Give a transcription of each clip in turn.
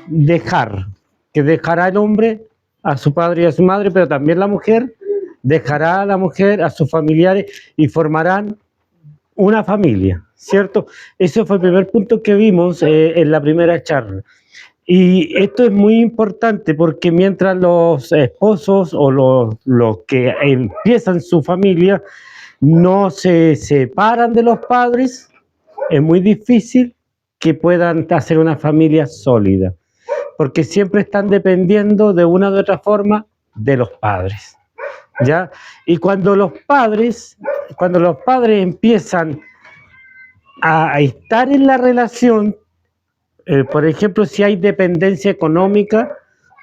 dejar, que dejará el hombre a su padre y a su madre, pero también la mujer dejará a la mujer a sus familiares y formarán una familia, ¿cierto? Ese fue el primer punto que vimos en la primera charla. Y esto es muy importante porque mientras los esposos o los que empiezan su familia no se separan de los padres, es muy difícil que puedan hacer una familia sólida, porque siempre están dependiendo de una u otra forma de los padres, ¿ya? Y cuando los padres empiezan a estar en la relación, por ejemplo, si hay dependencia económica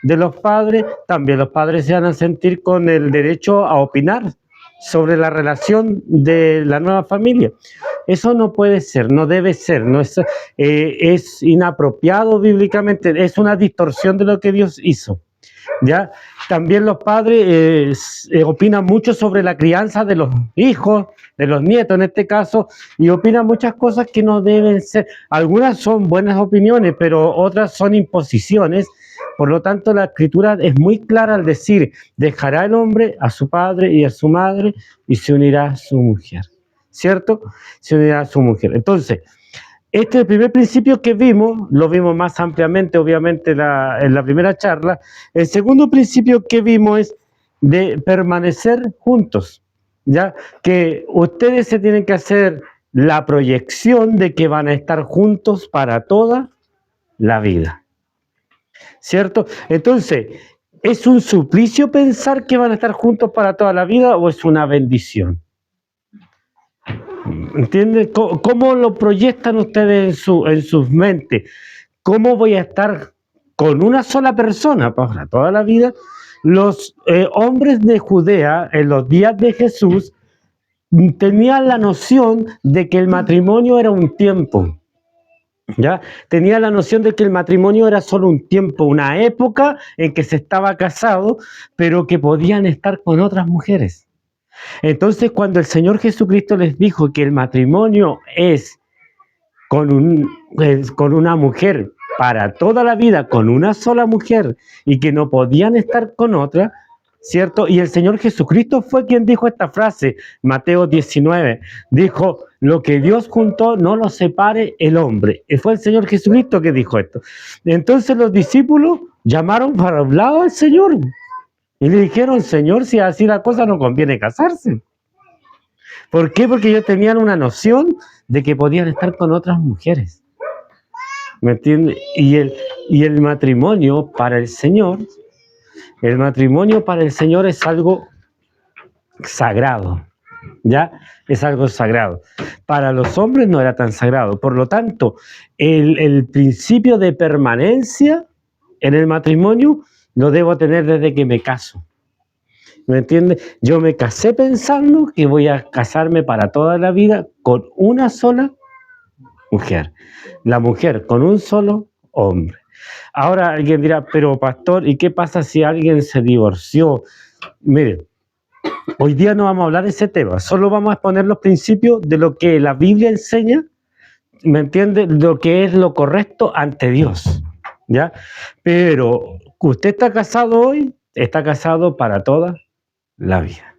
de los padres, también los padres se van a sentir con el derecho a opinar sobre la relación de la nueva familia. Eso no puede ser, no debe ser, no es inapropiado bíblicamente, es una distorsión de lo que Dios hizo. ¿Ya? También los padres opinan mucho sobre la crianza de los hijos, de los nietos en este caso, y opinan muchas cosas que no deben ser. Algunas son buenas opiniones, pero otras son imposiciones. Por lo tanto, la Escritura es muy clara al decir, dejará el hombre a su padre y a su madre y se unirá a su mujer. ¿Cierto? Se unirá a su mujer. Entonces, este es el primer principio que vimos, lo vimos más ampliamente, obviamente, en la primera charla. El segundo principio que vimos es de permanecer juntos, ¿ya? Que ustedes se tienen que hacer la proyección de que van a estar juntos para toda la vida, ¿cierto? Entonces, ¿es un suplicio pensar que van a estar juntos para toda la vida o es una bendición? ¿Entienden? ¿Cómo lo proyectan ustedes en sus mentes? ¿Cómo voy a estar con una sola persona para toda la vida? Los hombres de Judea en los días de Jesús tenían la noción de que el matrimonio era un tiempo. ¿Ya? Tenía la noción de que el matrimonio era solo un tiempo, una época en que se estaba casado, pero que podían estar con otras mujeres. Entonces, cuando el Señor Jesucristo les dijo que el matrimonio es con una mujer para toda la vida, con una sola mujer, y que no podían estar con otra, ¿cierto? Y el Señor Jesucristo fue quien dijo esta frase, Mateo 19, dijo, lo que Dios juntó no lo separe el hombre. Y fue el Señor Jesucristo que dijo esto. Entonces los discípulos llamaron para un lado al Señor y le dijeron, Señor, si así la cosa no conviene casarse. ¿Por qué? Porque ellos tenían una noción de que podían estar con otras mujeres. ¿Me entiendes? Y el matrimonio para el Señor es algo sagrado, ¿ya? Es algo sagrado. Para los hombres no era tan sagrado. Por lo tanto, el principio de permanencia en el matrimonio lo debo tener desde que me caso. ¿Me entiendes? Yo me casé pensando que voy a casarme para toda la vida con una sola mujer. La mujer con un solo hombre. Ahora alguien dirá, pero pastor, ¿y qué pasa si alguien se divorció? Mire, hoy día no vamos a hablar de ese tema, solo vamos a exponer los principios de lo que la Biblia enseña, ¿me entiende? Lo que es lo correcto ante Dios, ¿ya? Pero usted está casado hoy, está casado para toda la vida.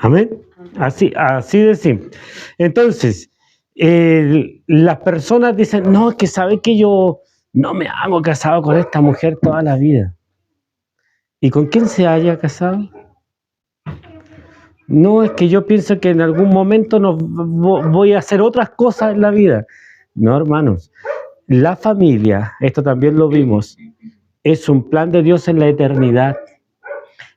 Amén. Así de simple. Entonces, las personas dicen, no, es que sabe que yo no me hago casado con esta mujer toda la vida. ¿Y con quién se haya casado? No, es que yo pienso que en algún momento voy a hacer otras cosas en la vida. No, hermanos. La familia, esto también lo vimos, es un plan de Dios en la eternidad.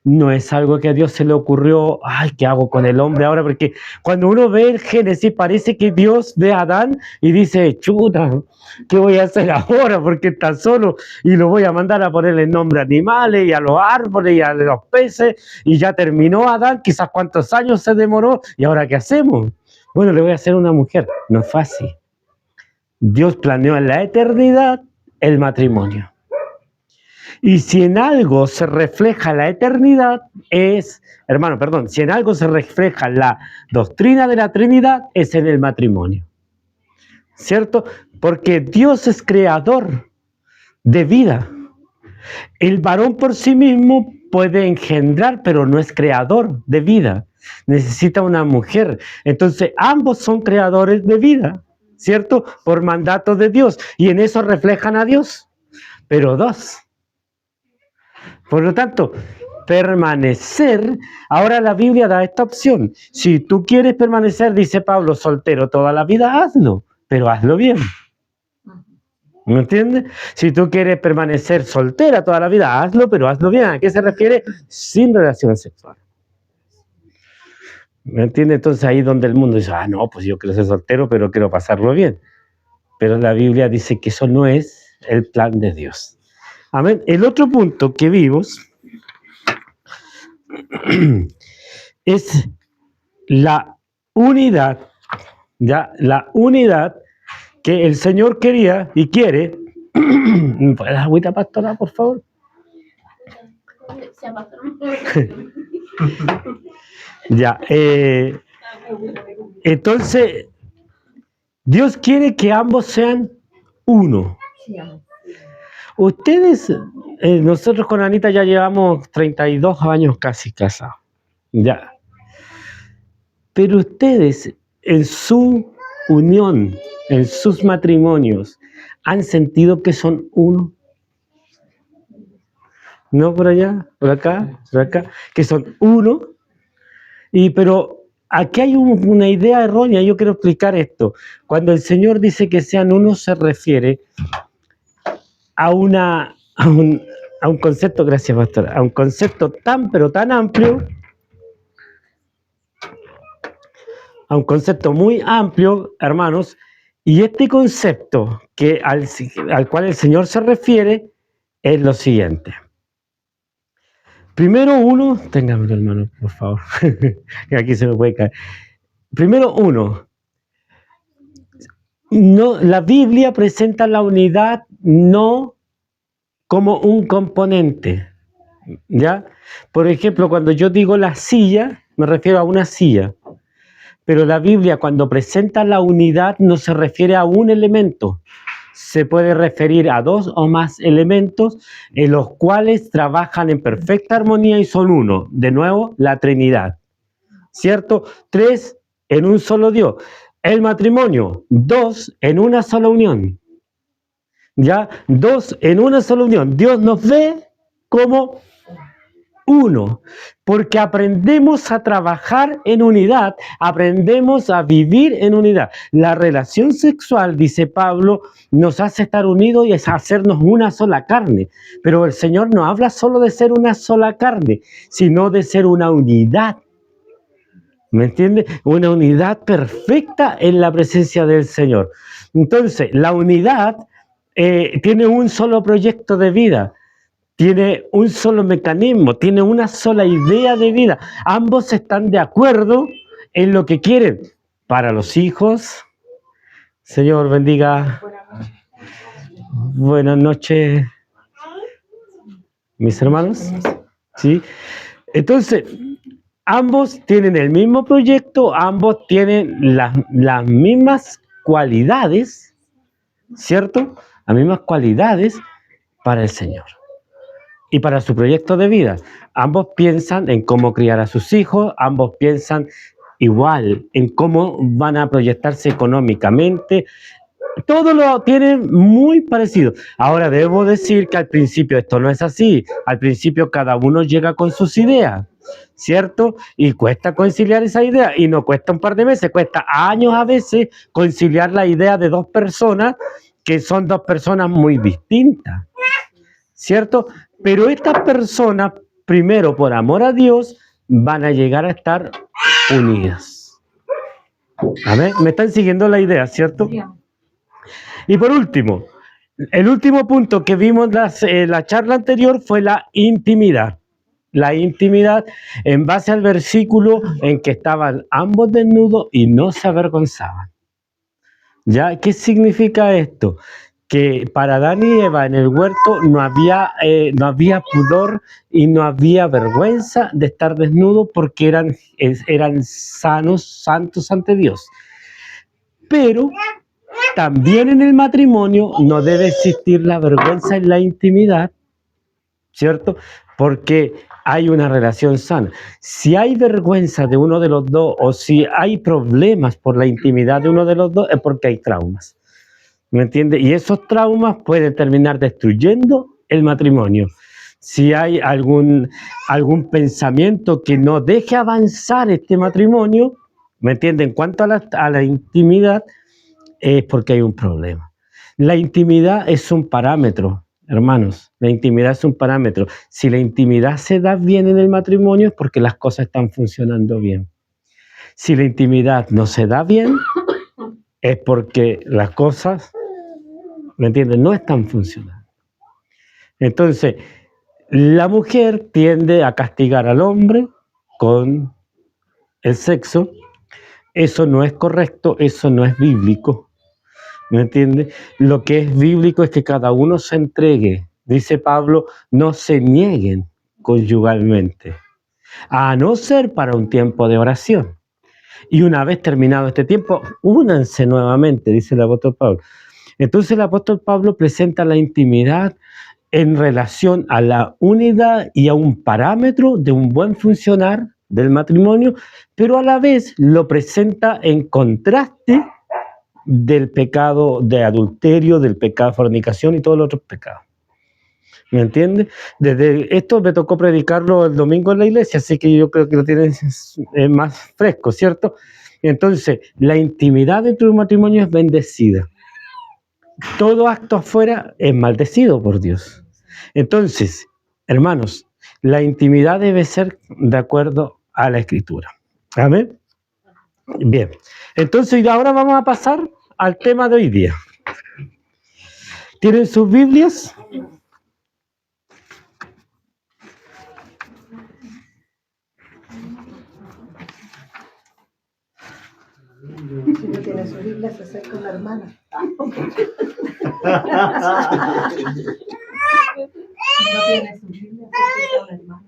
No es algo que a Dios se le ocurrió, ay, ¿qué hago con el hombre ahora? Porque cuando uno ve el Génesis, parece que Dios ve a Adán y dice, chuta, ¿qué voy a hacer ahora? Porque está solo y lo voy a mandar a ponerle el nombre a animales y a los árboles y a los peces. Y ya terminó Adán, quizás cuántos años se demoró. ¿Y ahora qué hacemos? Bueno, le voy a hacer una mujer. No es fácil. Dios planeó en la eternidad el matrimonio. Y si en algo se refleja la eternidad si en algo se refleja la doctrina de la Trinidad, es en el matrimonio. ¿Cierto? Porque Dios es creador de vida. El varón por sí mismo puede engendrar, pero no es creador de vida. Necesita una mujer. Entonces, ambos son creadores de vida, ¿cierto? Por mandato de Dios. Y en eso reflejan a Dios. Pero dos. Por lo tanto, permanecer, ahora la Biblia da esta opción. Si tú quieres permanecer, dice Pablo, soltero toda la vida, hazlo, pero hazlo bien. ¿Me entiendes? Si tú quieres permanecer soltera toda la vida, hazlo, pero hazlo bien. ¿A qué se refiere? Sin relación sexual. ¿Me entiendes? Entonces ahí es donde el mundo dice, no, pues yo quiero ser soltero, pero quiero pasarlo bien. Pero la Biblia dice que eso no es el plan de Dios. Amén. El otro punto que vimos es la unidad, ya, la unidad que el Señor quería y quiere. ¿Puedes dar agüita, pastora, por favor? Ya, entonces, Dios quiere que ambos sean uno. Ustedes, nosotros con Anita ya llevamos 32 años casi casados, ya. Pero ustedes, en su unión, en sus matrimonios, ¿han sentido que son uno? ¿No por allá, por acá, que son uno? Pero aquí hay una idea errónea, yo quiero explicar esto. Cuando el Señor dice que sean uno, se refiere a un concepto, gracias pastor, a un concepto tan pero tan amplio, a un concepto muy amplio, hermanos, y este concepto al cual el Señor se refiere es lo siguiente. Primero uno, téngamelo hermano, por favor, que aquí se me puede caer. Primero uno, no, la Biblia presenta la unidad no como un componente, ¿ya? Por ejemplo, cuando yo digo la silla, me refiero a una silla. Pero la Biblia, cuando presenta la unidad, no se refiere a un elemento. Se puede referir a dos o más elementos en los cuales trabajan en perfecta armonía y son uno. De nuevo, la Trinidad. ¿Cierto? Tres en un solo Dios. El matrimonio, dos en una sola unión. ¿Ya? Dos en una sola unión. Dios nos ve como uno, porque aprendemos a trabajar en unidad, aprendemos a vivir en unidad. La relación sexual, dice Pablo, nos hace estar unidos y es hacernos una sola carne. Pero el Señor no habla solo de ser una sola carne, sino de ser una unidad. ¿Me entiende? Una unidad perfecta en la presencia del Señor. Entonces, la unidad tiene un solo proyecto de vida. Tiene un solo mecanismo, tiene una sola idea de vida. Ambos están de acuerdo en lo que quieren para los hijos. Señor, bendiga. Buenas noches, mis hermanos. ¿Sí? Entonces, ambos tienen el mismo proyecto, ambos tienen las mismas cualidades, ¿cierto? Las mismas cualidades para el Señor y para su proyecto de vida. Ambos piensan en cómo criar a sus hijos, ambos piensan igual en cómo van a proyectarse económicamente. Todo lo tienen muy parecido. Ahora, debo decir que al principio esto no es así. Al principio cada uno llega con sus ideas, ¿cierto? Y cuesta conciliar esa idea. Y no cuesta un par de meses, cuesta años a veces conciliar la idea de dos personas que son dos personas muy distintas, ¿cierto? Pero estas personas, primero por amor a Dios, van a llegar a estar unidas. A ver, me están siguiendo la idea, ¿cierto? Y por último, el último punto que vimos en la charla anterior fue la intimidad. La intimidad en base al versículo en que estaban ambos desnudos y no se avergonzaban. ¿Ya? ¿Qué significa esto? Que para Adán y Eva en el huerto no había pudor y no había vergüenza de estar desnudos porque eran sanos, santos ante Dios. Pero también en el matrimonio no debe existir la vergüenza en la intimidad, ¿cierto? Porque hay una relación sana. Si hay vergüenza de uno de los dos o si hay problemas por la intimidad de uno de los dos, es porque hay traumas. ¿Me entiendes? Y esos traumas pueden terminar destruyendo el matrimonio. Si hay algún pensamiento que no deje avanzar este matrimonio, ¿me entiendes? En cuanto a la intimidad, es porque hay un problema. La intimidad es un parámetro, hermanos. La intimidad es un parámetro. Si la intimidad se da bien en el matrimonio es porque las cosas están funcionando bien. Si la intimidad no se da bien, es porque las cosas, ¿me entiendes?, no están funcionando. Entonces, la mujer tiende a castigar al hombre con el sexo. Eso no es correcto, eso no es bíblico. ¿Me entiendes? Lo que es bíblico es que cada uno se entregue. Dice Pablo, no se nieguen conyugalmente, a no ser para un tiempo de oración. Y una vez terminado este tiempo, únanse nuevamente, dice el apóstol Pablo. Entonces el apóstol Pablo presenta la intimidad en relación a la unidad y a un parámetro de un buen funcionar del matrimonio, pero a la vez lo presenta en contraste del pecado de adulterio, del pecado de fornicación y todos los otros pecados. ¿Me entiendes? Desde esto me tocó predicarlo el domingo en la iglesia, así que yo creo que lo tienes más fresco, ¿cierto? Entonces, la intimidad dentro de un matrimonio es bendecida. Todo acto afuera es maldecido por Dios. Entonces, hermanos, la intimidad debe ser de acuerdo a la Escritura. ¿Amén? Bien. Entonces, ahora vamos a pasar al tema de hoy día. ¿Tienen sus Biblias? Si no tiene su Biblia, se acerca una hermana. Si no tiene su Biblia, se acerca una hermana.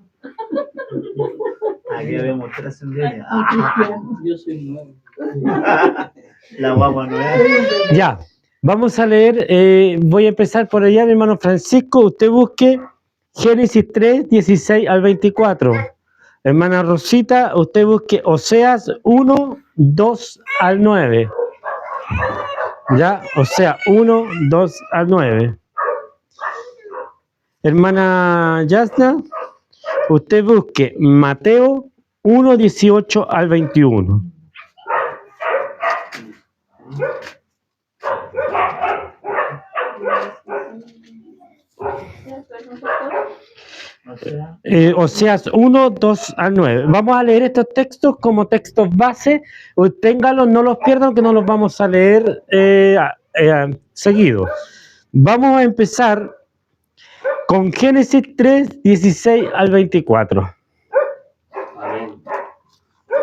Aquí habíamos tres en línea. Yo soy nuevo. La guagua nueva. Ya, vamos a leer, voy a empezar por allá, mi hermano Francisco, usted busque Génesis 3, 16 al 24. Hermana Rosita, usted busque Oseas 1, 2 al 9. Ya, o sea, 1, 2 al 9. Hermana Yasna, usted busque Mateo 1, 18 al 21. Oseas 1, 2 al 9. Vamos a leer estos textos como textos base. Ténganlos, no los pierdan, que no los vamos a leer seguido. Vamos a empezar con Génesis 3, 16 al 24. Amén.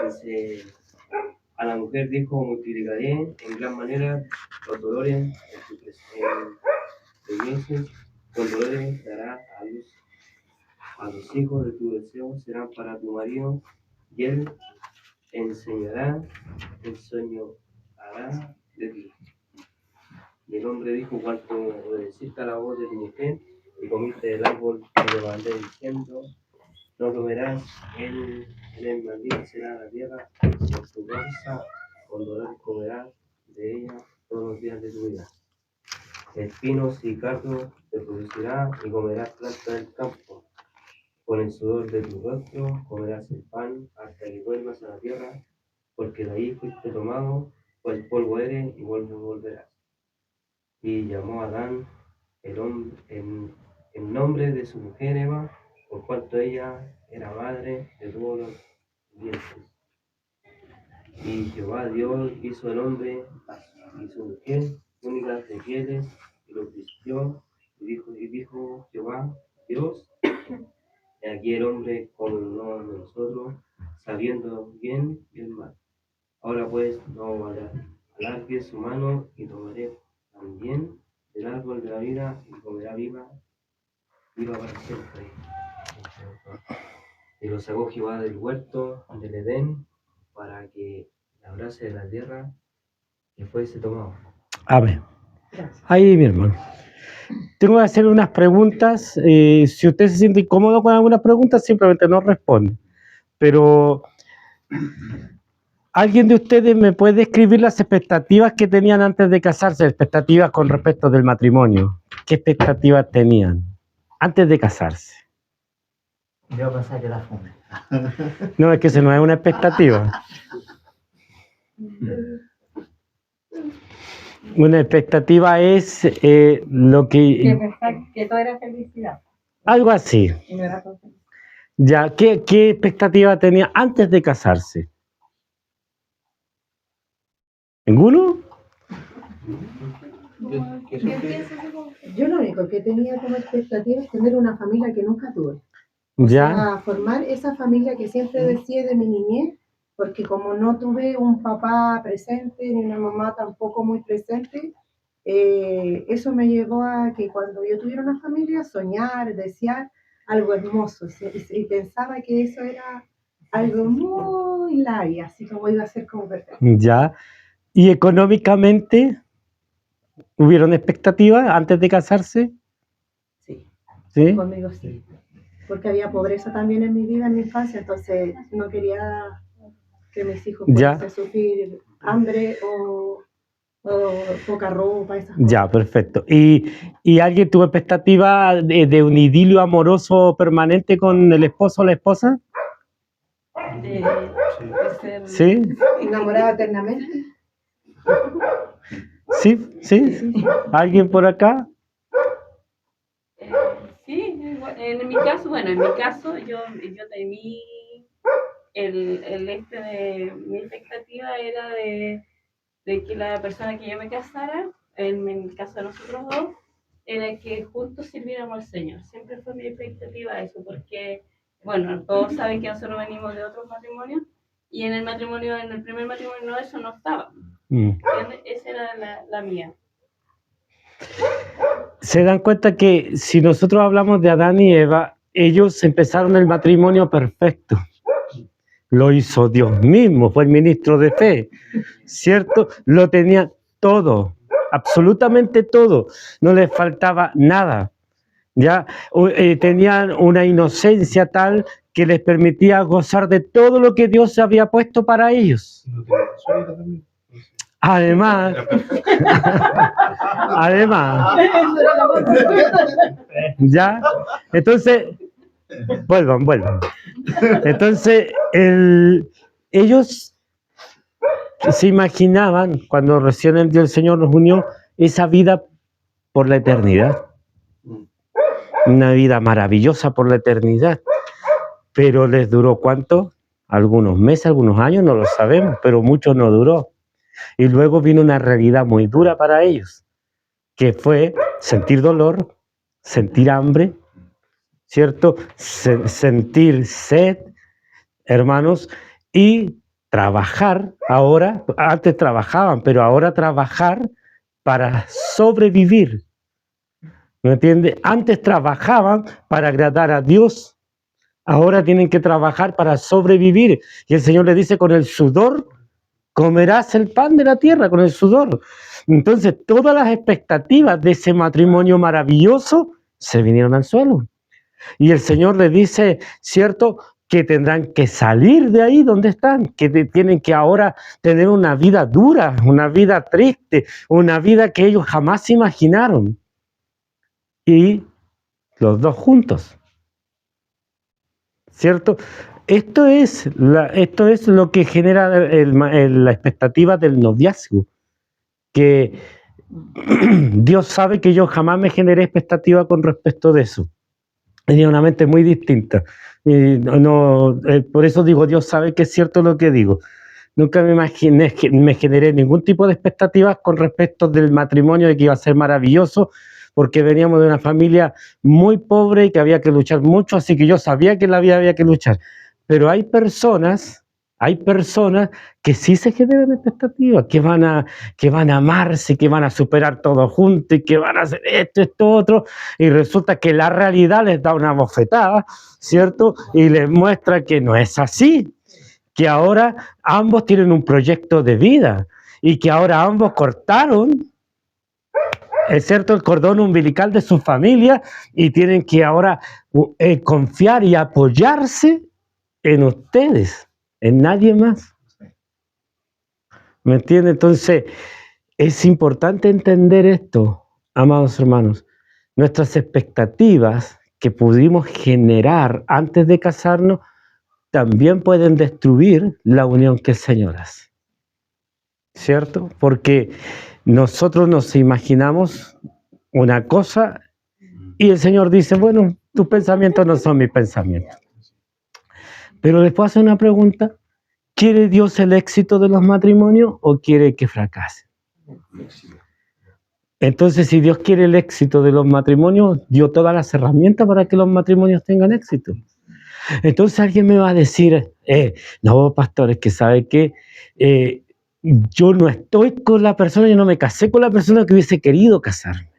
Dice, a la mujer dijo, multiplicaré en gran manera los dolores en tus meses, con dolores dará a los hijos de tu deseo, serán para tu marido, y él enseñará el sueño hará de ti. Y el hombre dijo, cuanto obedeciste a la voz de tu mujer, y comiste del árbol que te mandé diciendo, no comerás, en el maldito será la tierra, por tu causa, con dolor comerás de ella todos los días de tu vida. Espinos y cardos te producirá y comerás plantas del campo. Con el sudor de tu rostro comerás el pan hasta que vuelvas a la tierra, porque de ahí fuiste tomado, pues polvo eres y polvo volverás. Y llamó a Adán en nombre de su mujer Eva, por cuanto ella era madre de todos los vivientes. Y Jehová Dios hizo el hombre y su mujer únicas de pieles, y los vistió, y dijo Jehová Dios, he aquí el hombre como uno de nosotros, sabiendo bien y el mal. Ahora pues no alargue su mano y tomaré también del árbol de la vida y comerá viva para siempre. Y lo sacó Jehová del huerto del Edén para que labrase la tierra y fuese tomado. A ver, Gracias. ahí mi hermano. Tengo que hacer unas preguntas. Si usted se siente incómodo con algunas preguntas, simplemente no responde. Pero, ¿alguien de ustedes me puede describir las expectativas que tenían antes de casarse? Expectativas con respecto del matrimonio. ¿Qué expectativas tenían antes de casarse? Yo pensaba que era fome. No, es que eso no es una expectativa. Una expectativa es lo Que que... pensar que todo era felicidad Algo así. y no era todo felicidad. Ya, ¿qué expectativa tenía antes de casarse? ¿Ninguno? Yo lo único que tenía como expectativa es tener una familia que nunca tuve. Ya, A formar esa familia que siempre deseé de mi niñez, porque como no tuve un papá presente ni una mamá tampoco muy presente, eso me llevó a que cuando yo tuviera una familia, soñar, desear algo hermoso, y pensaba que eso era algo muy light, así como iba a ser como perfecto. ya. ¿Y económicamente hubieron expectativas antes de casarse? Sí, ¿Sí? conmigo sí, porque había pobreza también en mi vida, en mi infancia, entonces no quería que mis hijos Ya. pudiesen sufrir hambre o poca ropa, esas cosas. Ya, perfecto. ¿Y alguien tuvo expectativa de un idilio amoroso permanente con el esposo o la esposa? De ser ¿Sí? Enamorada eternamente. ¿Sí? ¿Sí? ¿Alguien por acá? sí, en mi caso, bueno, en mi caso yo temí mi expectativa era de que la persona que yo me casara, en el caso de nosotros dos, era que juntos sirviéramos al Señor. Siempre fue mi expectativa eso, porque, bueno, todos saben que nosotros venimos de otros matrimonios, y en el primer matrimonio no, eso no estaba. ¿Entiendes? Esa era la mía. Se dan cuenta que si nosotros hablamos de Adán y Eva, ellos empezaron el matrimonio perfecto. Lo hizo Dios mismo, fue el ministro de fe, ¿cierto? Lo tenía todo, absolutamente todo, no les faltaba nada. Ya tenían una inocencia tal que les permitía gozar de todo lo que Dios había puesto para ellos. Además, ya, entonces, vuelvan. Entonces, ellos se imaginaban, cuando recién el Señor nos unió, esa vida por la eternidad. Una vida maravillosa por la eternidad. Pero les duró ¿cuánto? Algunos meses, algunos años, no lo sabemos, pero mucho no duró. Y luego vino una realidad muy dura para ellos, que fue sentir dolor, sentir hambre, ¿cierto? Sentir sed, hermanos, y trabajar ahora, antes trabajaban, pero ahora trabajar para sobrevivir. ¿Me entiende? Antes trabajaban para agradar a Dios, ahora tienen que trabajar para sobrevivir. Y el Señor le dice, con el sudor comerás el pan de la tierra, con el sudor. Entonces, todas las expectativas de ese matrimonio maravilloso se vinieron al suelo. Y el Señor le dice, ¿cierto?, que tendrán que salir de ahí donde están, que tienen que ahora tener una vida dura, una vida triste, una vida que ellos jamás imaginaron. Y los dos juntos, ¿cierto? Esto es lo que genera la expectativa del noviazgo, que Dios sabe que yo jamás me generé expectativa con respecto de eso. Tenía una mente muy distinta. Por eso digo, Dios sabe que es cierto lo que digo. Nunca me imaginé, me generé ningún tipo de expectativas con respecto del matrimonio, de que iba a ser maravilloso, porque veníamos de una familia muy pobre y que había que luchar mucho, así que yo sabía que en la vida había que luchar. Pero hay personas que sí se generan expectativas, que van a amarse, que van a superar todo juntos y que van a hacer esto, otro, y resulta que la realidad les da una bofetada, ¿cierto? Y les muestra que no es así, que ahora ambos tienen un proyecto de vida y que ahora ambos cortaron es cierto, el cordón umbilical de su familia y tienen que ahora confiar y apoyarse en ustedes, en nadie más. ¿Me entiende? Entonces, es importante entender esto, amados hermanos. Nuestras expectativas que pudimos generar antes de casarnos también pueden destruir la unión que el Señor hace. ¿Cierto? Porque nosotros nos imaginamos una cosa y el Señor dice, bueno, tus pensamientos no son mis pensamientos. Pero después hace una pregunta, ¿quiere Dios el éxito de los matrimonios o quiere que fracase? Entonces, si Dios quiere el éxito de los matrimonios, dio todas las herramientas para que los matrimonios tengan éxito. Entonces alguien me va a decir, no, pastor, es que sabe que yo no estoy con la persona, yo no me casé con la persona que hubiese querido casarme.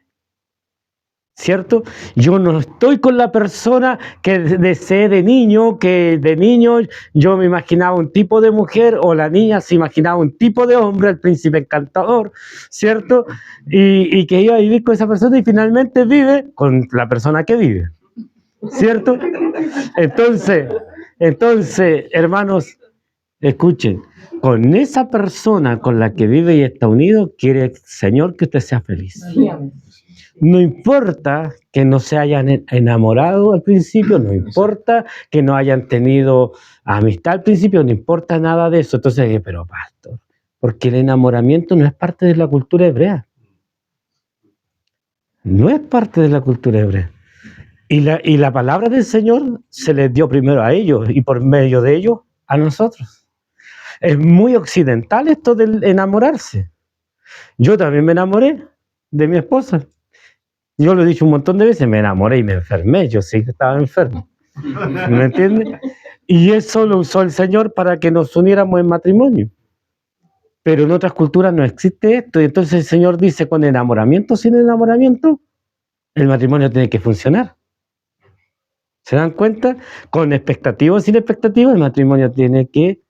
¿Cierto? Yo no estoy con la persona que deseé de niño, que de niño yo me imaginaba un tipo de mujer o la niña se imaginaba un tipo de hombre, el príncipe encantador, ¿cierto? Y que iba a vivir con esa persona y finalmente vive con la persona que vive, ¿cierto? Entonces, hermanos, escuchen, con esa persona con la que vive y está unido, quiere el Señor que usted sea feliz. No importa que no se hayan enamorado al principio, no importa que no hayan tenido amistad al principio, no importa nada de eso. Entonces, pero pastor, porque el enamoramiento no es parte de la cultura hebrea. No es parte de la cultura hebrea. Y la palabra del Señor se les dio primero a ellos y por medio de ellos a nosotros. Es muy occidental esto del enamorarse. Yo también me enamoré de mi esposa. Yo lo he dicho un montón de veces, me enamoré y me enfermé, yo sí que estaba enfermo. ¿Me entiendes? Y eso lo usó el Señor para que nos uniéramos en matrimonio. Pero en otras culturas no existe esto. Y entonces el Señor dice, con enamoramiento, sin enamoramiento, el matrimonio tiene que funcionar. ¿Se dan cuenta? Con expectativa o sin expectativa, el matrimonio tiene que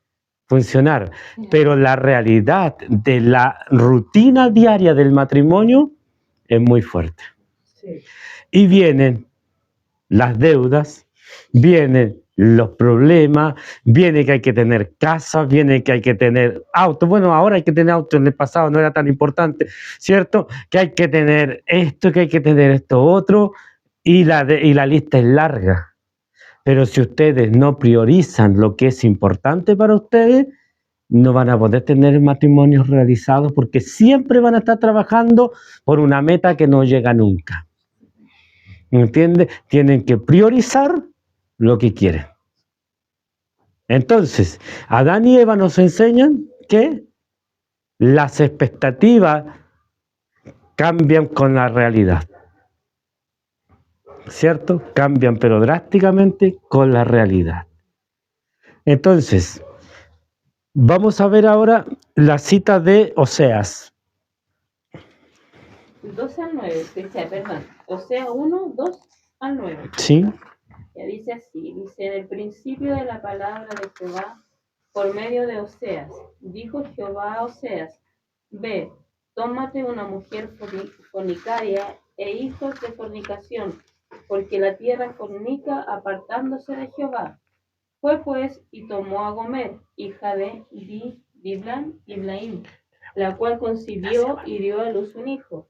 funcionar. Pero la realidad de la rutina diaria del matrimonio es muy fuerte. Sí. Y vienen las deudas, vienen los problemas, viene que hay que tener casa, viene que hay que tener auto. Bueno, ahora hay que tener auto, en el pasado no era tan importante, ¿cierto? Que hay que tener esto, que hay que tener esto otro, y la lista es larga. Pero si ustedes no priorizan lo que es importante para ustedes, no van a poder tener matrimonios realizados porque siempre van a estar trabajando por una meta que no llega nunca. ¿Me entiendes? Tienen que priorizar lo que quieren. Entonces, Adán y Eva nos enseñan que las expectativas cambian con la realidad. ¿Cierto? Cambian, pero drásticamente con la realidad. Entonces, vamos a ver ahora la cita de Oseas. 12 al 9, perdón. Osea 1, 2 al 9. ¿Sí? Ya dice así, dice, en el principio de la palabra de Jehová, por medio de Oseas, dijo Jehová a Oseas, ve, tómate una mujer fornicaria e hijos de fornicación, porque la tierra fornica apartándose de Jehová. Fue pues y tomó a Gomer, hija de Diblaim, la cual concibió y dio a luz un hijo.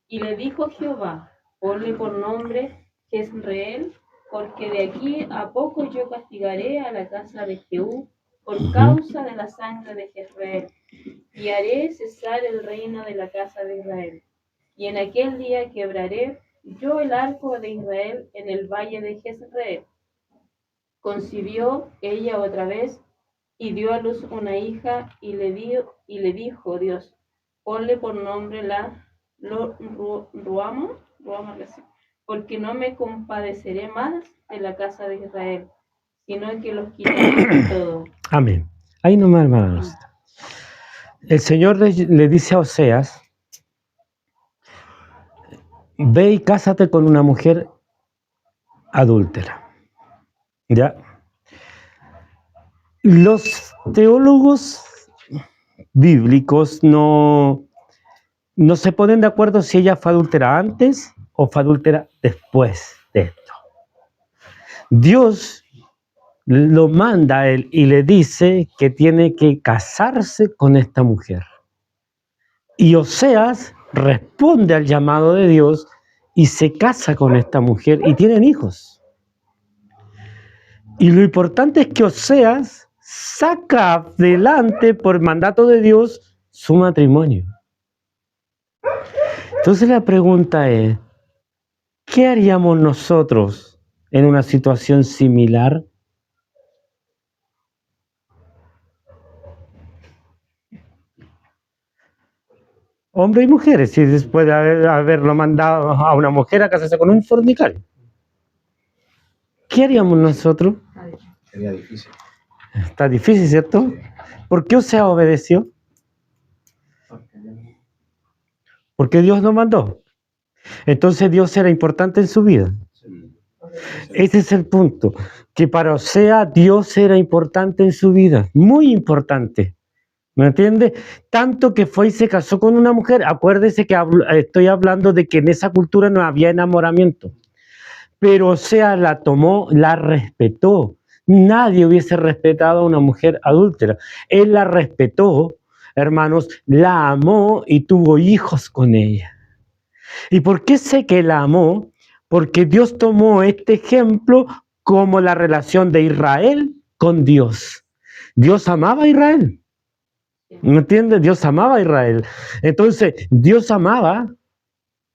Y le dijo Jehová, ponle por nombre Jezreel, porque de aquí a poco yo castigaré a la casa de Jehú por causa de la sangre de Jezreel, y haré cesar el reino de la casa de Israel. Y en aquel día quebraré yo el arco de Israel en el valle de Jezreel. Concibió ella otra vez y dio a luz una hija y le dijo Dios, ponle por nombre Ruama, porque no me compadeceré más de la casa de Israel, sino que los quitaré todo. Amén. Ahí nomás, hermanos. El Señor le dice a Oseas, ve y cásate con una mujer adúltera. ¿Ya? Los teólogos bíblicos no no se ponen de acuerdo si ella fue adúltera antes o fue adúltera después de esto. Dios lo manda a él y le dice que tiene que casarse con esta mujer. Y Oseas responde al llamado de Dios y se casa con esta mujer y tienen hijos. Y lo importante es que Oseas saca adelante por mandato de Dios su matrimonio. Entonces la pregunta es, ¿qué haríamos nosotros en una situación similar? Hombres y mujeres, si después de haberlo mandado a una mujer a casarse con un fornicario. ¿Qué haríamos nosotros? Sería difícil. Está difícil, ¿cierto? ¿Por qué Oseas obedeció? Porque Dios lo mandó. Entonces Dios era importante en su vida. Ese es el punto, que para Oseas Dios era importante en su vida, muy importante. ¿Me entiende? Tanto que fue y se casó con una mujer. Acuérdese que estoy hablando de que en esa cultura no había enamoramiento. Pero Oseas la tomó, la respetó. Nadie hubiese respetado a una mujer adúltera. Él la respetó, hermanos, la amó y tuvo hijos con ella. ¿Y por qué sé que la amó? Porque Dios tomó este ejemplo como la relación de Israel con Dios. Dios amaba a Israel. ¿Me entiendes? Dios amaba a Israel. Entonces, Dios amaba,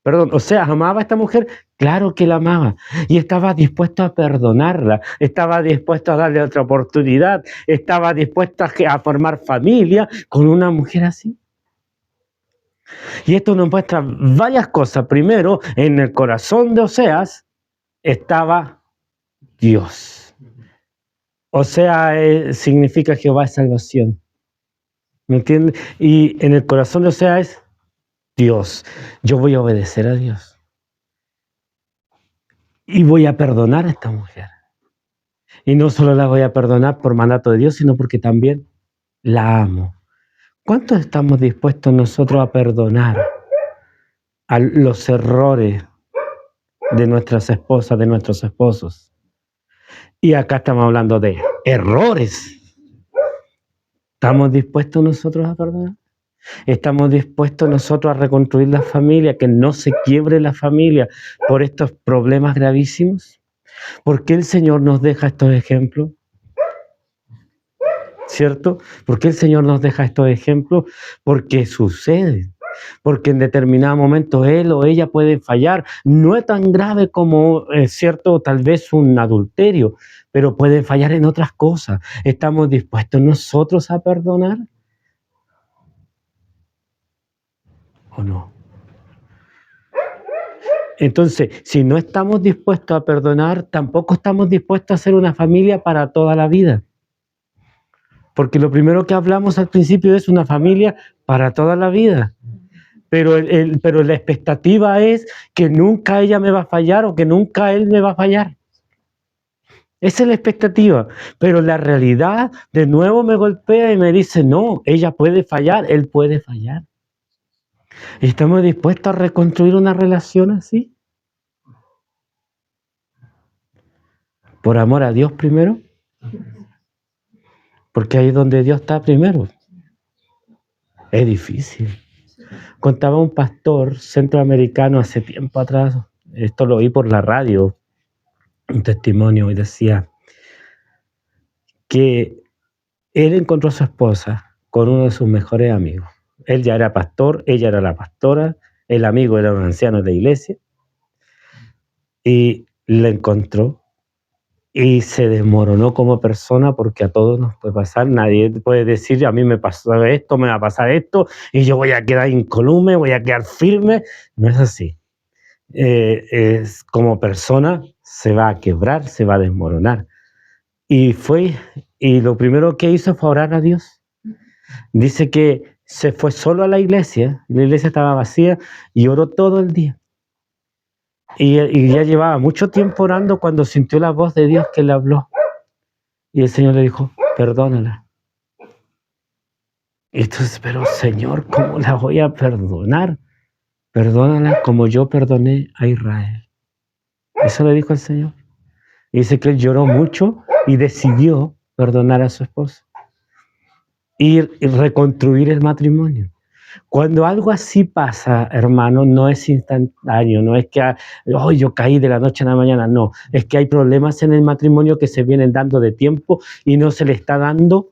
amaba a esta mujer. Claro que la amaba. Y estaba dispuesto a perdonarla. Estaba dispuesto a darle otra oportunidad. Estaba dispuesto a formar familia con una mujer así. Y esto nos muestra varias cosas. Primero, en el corazón de Oseas estaba Dios. Oseas significa Jehová es salvación. ¿Me entiendes? Y en el corazón de Oseas es Dios. Yo voy a obedecer a Dios. Y voy a perdonar a esta mujer. Y no solo la voy a perdonar por mandato de Dios, sino porque también la amo. ¿Cuántos estamos dispuestos nosotros a perdonar a los errores de nuestras esposas, de nuestros esposos? Y acá estamos hablando de errores. ¿Estamos dispuestos nosotros a perdonar? ¿Estamos dispuestos nosotros a reconstruir la familia, que no se quiebre la familia por estos problemas gravísimos? ¿Por qué el Señor nos deja estos ejemplos? ¿Cierto? ¿Por qué el Señor nos deja estos ejemplos? Porque sucede. Porque en determinado momento él o ella pueden fallar. No es tan grave como, cierto, tal vez un adulterio, pero pueden fallar en otras cosas. ¿Estamos dispuestos nosotros a perdonar? ¿O no? Entonces, si no estamos dispuestos a perdonar, tampoco estamos dispuestos a ser una familia para toda la vida. Porque lo primero que hablamos al principio es una familia para toda la vida. Pero la expectativa es que nunca ella me va a fallar o que nunca él me va a fallar. Esa es la expectativa. Pero la realidad de nuevo me golpea y me dice, no, ella puede fallar, él puede fallar. ¿Estamos dispuestos a reconstruir una relación así? ¿Por amor a Dios primero? Porque ahí es donde Dios está primero. Es difícil. Contaba un pastor centroamericano hace tiempo atrás, esto lo oí por la radio, un testimonio, y decía que él encontró a su esposa con uno de sus mejores amigos. Él ya era pastor, ella era la pastora, el amigo era un anciano de la iglesia, y la encontró y se desmoronó como persona, porque a todos nos puede pasar. Nadie puede decir, a mí me pasó esto, me va a pasar esto, y yo voy a quedar incólume, voy a quedar firme. No es así. Es como persona se va a quebrar, se va a desmoronar. Y lo primero que hizo fue orar a Dios. Dice que se fue solo a la iglesia estaba vacía, y oró todo el día. Y ya llevaba mucho tiempo orando cuando sintió la voz de Dios que le habló. Y el Señor le dijo, perdónala. Y entonces, pero Señor, ¿cómo la voy a perdonar? perdónala como yo perdoné a Israel. Eso le dijo el Señor. Y dice que él lloró mucho y decidió perdonar a su esposa y reconstruir el matrimonio. Cuando algo así pasa, hermano, no es instantáneo, no es que oh, yo caí de la noche a la mañana, no, es que hay problemas en el matrimonio que se vienen dando de tiempo y no se le está dando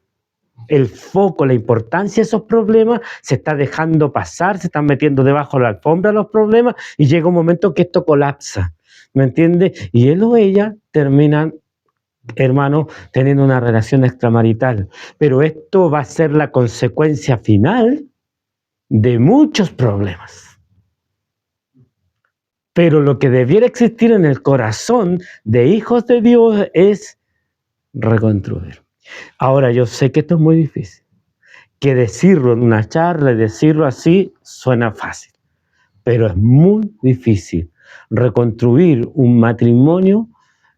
el foco, la importancia de esos problemas, se está dejando pasar, se están metiendo debajo de la alfombra los problemas y llega un momento que esto colapsa, ¿me entiendes? Y él o ella terminan, hermano, teniendo una relación extramarital, pero esto va a ser la consecuencia final de muchos problemas. Pero lo que debiera existir en el corazón de hijos de Dios es reconstruir. Ahora, yo sé que esto es muy difícil, que decirlo en una charla y decirlo así suena fácil, pero es muy difícil reconstruir un matrimonio,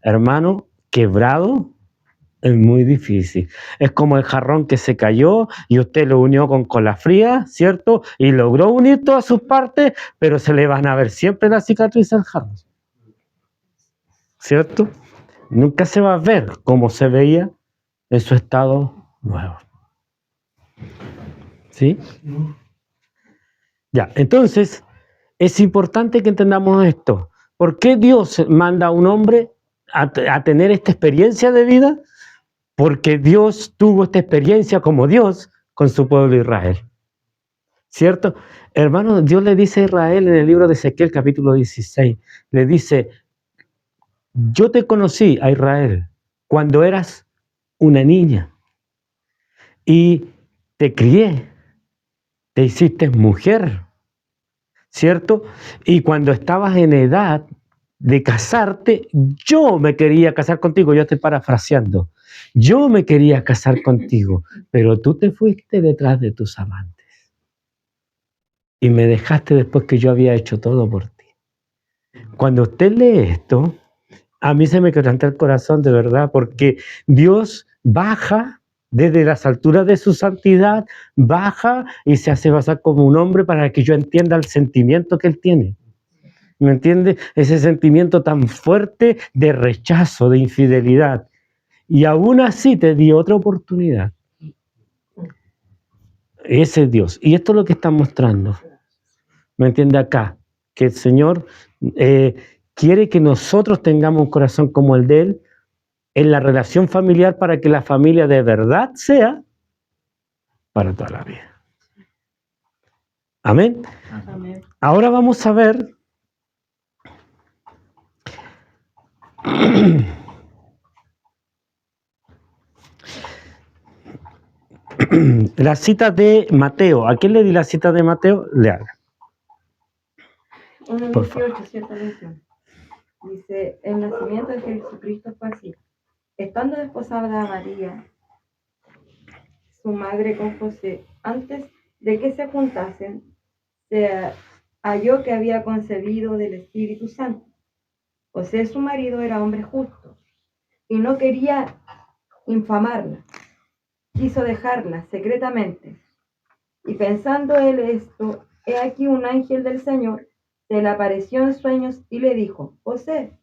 hermano, quebrado. Es muy difícil. Es como el jarrón que se cayó y usted lo unió con cola fría, ¿cierto? Y logró unir todas sus partes, pero se le van a ver siempre las cicatrices al jarrón, ¿cierto? Nunca se va a ver como se veía en su estado nuevo. ¿Sí? Ya, entonces, es importante que entendamos esto. ¿Por qué Dios manda a un hombre a tener esta experiencia de vida? Porque Dios tuvo esta experiencia como Dios con su pueblo Israel. ¿Cierto? Hermano, Dios le dice a Israel en el libro de Ezequiel capítulo 16, le dice, yo te conocí a Israel cuando eras una niña y te crié, te hiciste mujer, ¿cierto? Y cuando estabas en edad de casarte, yo me quería casar contigo, yo estoy parafraseando. Yo me quería casar contigo, pero tú te fuiste detrás de tus amantes y me dejaste después que yo había hecho todo por ti. Cuando usted lee esto, a mí se me quebranta el corazón de verdad, porque Dios baja desde las alturas de su santidad, baja y se hace pasar como un hombre para que yo entienda el sentimiento que él tiene. ¿Me entiende? Ese sentimiento tan fuerte de rechazo, de infidelidad. Y aún así te di otra oportunidad. Ese es Dios. Y esto es lo que está mostrando. ¿Me entiende acá? Que el Señor quiere que nosotros tengamos un corazón como el de Él en la relación familiar para que la familia de verdad sea para toda la vida. Amén. Amén. Ahora vamos a ver la cita de Mateo. ¿A quién le di la cita de Mateo? Le haga. 1:18, ¿cierto? Dice, el nacimiento de Jesucristo fue así. Estando desposada a María, su madre con José, antes de que se juntasen, se halló que había concebido del Espíritu Santo. José, su marido, era hombre justo y no quería infamarla. Quiso dejarla secretamente. Y pensando él esto, he aquí un ángel del Señor se le apareció en sueños y le dijo, José,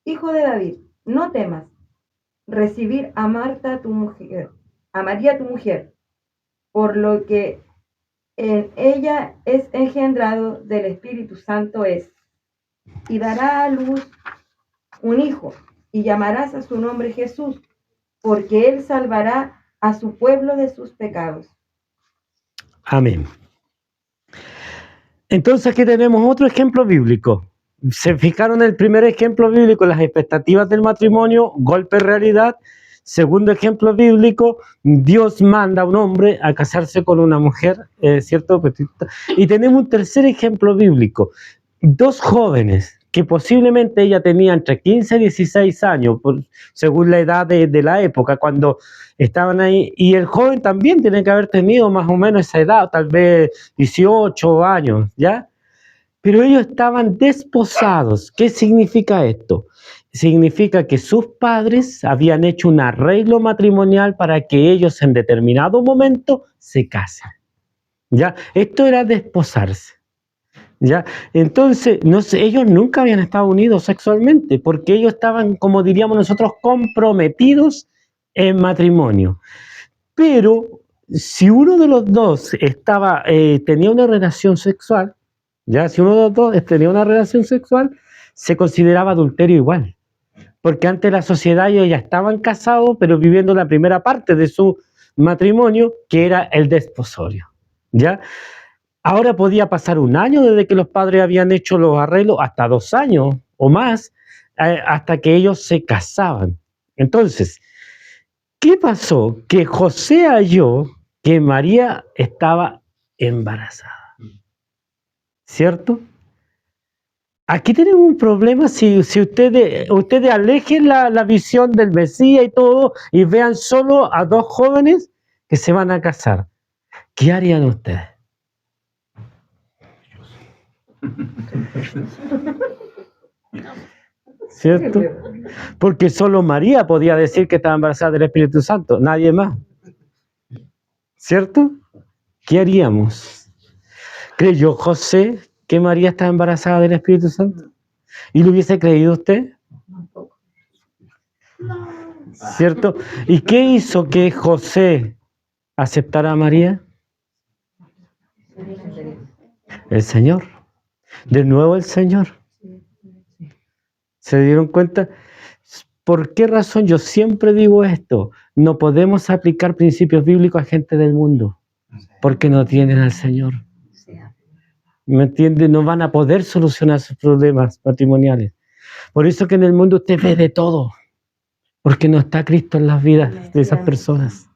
hijo de David, no temas recibir a Marta tu mujer, a María tu mujer, por lo que en ella es engendrado del Espíritu Santo es, y dará a luz un hijo, y llamarás a su nombre Jesús, porque él salvará a su pueblo de sus pecados. Amén. Entonces aquí tenemos otro ejemplo bíblico. Se fijaron en el primer ejemplo bíblico, las expectativas del matrimonio, golpe realidad. Segundo ejemplo bíblico, Dios manda a un hombre a casarse con una mujer, ¿cierto? Y tenemos un tercer ejemplo bíblico. Dos jóvenes que posiblemente ella tenía entre 15 y 16 años, según la edad de la época, cuando estaban ahí, y el joven también tiene que haber tenido más o menos esa edad, tal vez 18 años, ¿ya? Pero ellos estaban desposados. ¿Qué significa esto? Significa que sus padres habían hecho un arreglo matrimonial para que ellos en determinado momento se casen, ¿ya? Esto era desposarse. ¿Ya? Entonces, no sé, ellos nunca habían estado unidos sexualmente, porque ellos estaban, como diríamos nosotros, comprometidos en matrimonio. Pero si uno de los dos tenía una relación sexual, ya, si uno de los dos tenía una relación sexual, se consideraba adulterio igual. Porque antes la sociedad ellos ya estaban casados, pero viviendo la primera parte de su matrimonio, que era el desposorio. ¿Ya? Ahora podía pasar un año desde que los padres habían hecho los arreglos, hasta 2 años o más, hasta que ellos se casaban. Entonces, ¿qué pasó? Que José halló que María estaba embarazada, ¿cierto? Aquí tenemos un problema si ustedes alejen la visión del Mesías y todo y vean solo a 2 jóvenes que se van a casar. ¿Qué harían ustedes? ¿Cierto? Porque solo María podía decir que estaba embarazada del Espíritu Santo, nadie más. ¿Cierto? ¿Qué haríamos? ¿Creyó José que María estaba embarazada del Espíritu Santo? ¿Y lo hubiese creído usted? ¿Cierto? ¿Y qué hizo que José aceptara a María? El Señor. De nuevo el Señor. ¿Se dieron cuenta? ¿Por qué razón yo siempre digo esto? No podemos aplicar principios bíblicos a gente del mundo, porque no tienen al Señor. ¿Me entiende? No van a poder solucionar sus problemas matrimoniales. Por eso que en el mundo usted ve de todo, porque no está Cristo en las vidas de esas personas.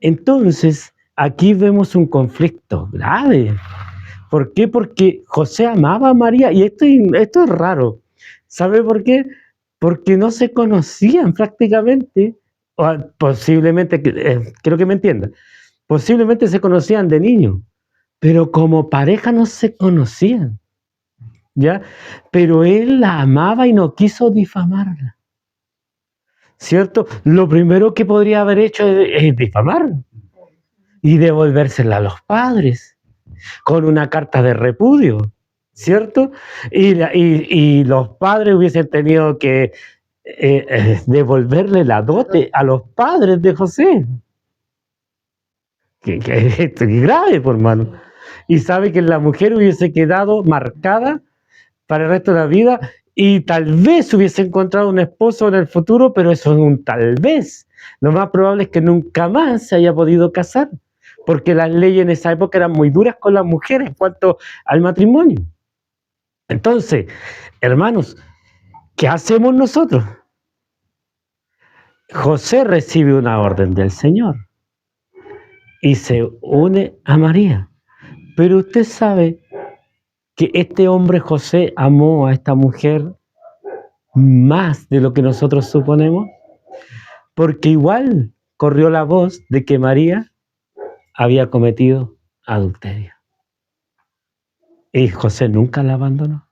Entonces, aquí vemos un conflicto grave. ¿Por qué? Porque José amaba a María, y esto es raro. ¿Sabe por qué? Porque no se conocían prácticamente, o posiblemente, creo que me entiendan, posiblemente se conocían de niño, pero como pareja no se conocían, ¿ya? Pero él la amaba y no quiso difamarla, ¿cierto? Lo primero que podría haber hecho es difamarla y devolvérsela a los padres con una carta de repudio, ¿cierto? Y los padres hubiesen tenido que devolverle la dote a los padres de José. Que esto es grave, por hermano. Y sabe que la mujer hubiese quedado marcada para el resto de la vida y tal vez hubiese encontrado un esposo en el futuro, pero eso es un tal vez. Lo más probable es que nunca más se haya podido casar, porque las leyes en esa época eran muy duras con las mujeres en cuanto al matrimonio. Entonces, hermanos, ¿qué hacemos nosotros? José recibe una orden del Señor y se une a María. Pero usted sabe que este hombre José amó a esta mujer más de lo que nosotros suponemos, porque igual corrió la voz de que María había cometido adulterio. Y José nunca la abandonó.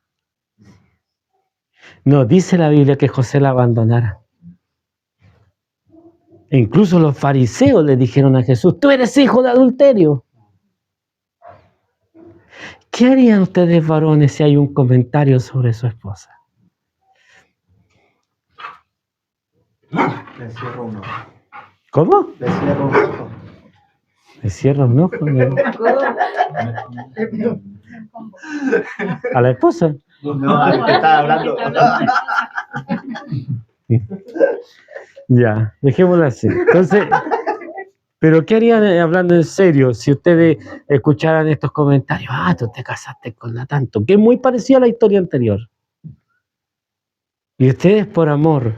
No dice la Biblia que José la abandonara. E incluso los fariseos le dijeron a Jesús: tú eres hijo de adulterio. ¿Qué harían ustedes, varones, si hay un comentario sobre su esposa? Le cierro un ojo. ¿Cómo? Le cierro un ojo. Le cierra un ojo, ¿no? ¿A la esposa? No, al que estaba hablando. Ya, dejémoslo así. Entonces, ¿pero qué harían, hablando en serio, si ustedes escucharan estos comentarios? Ah, tú te casaste con la tanto, que es muy parecido a la historia anterior. Y ustedes por amor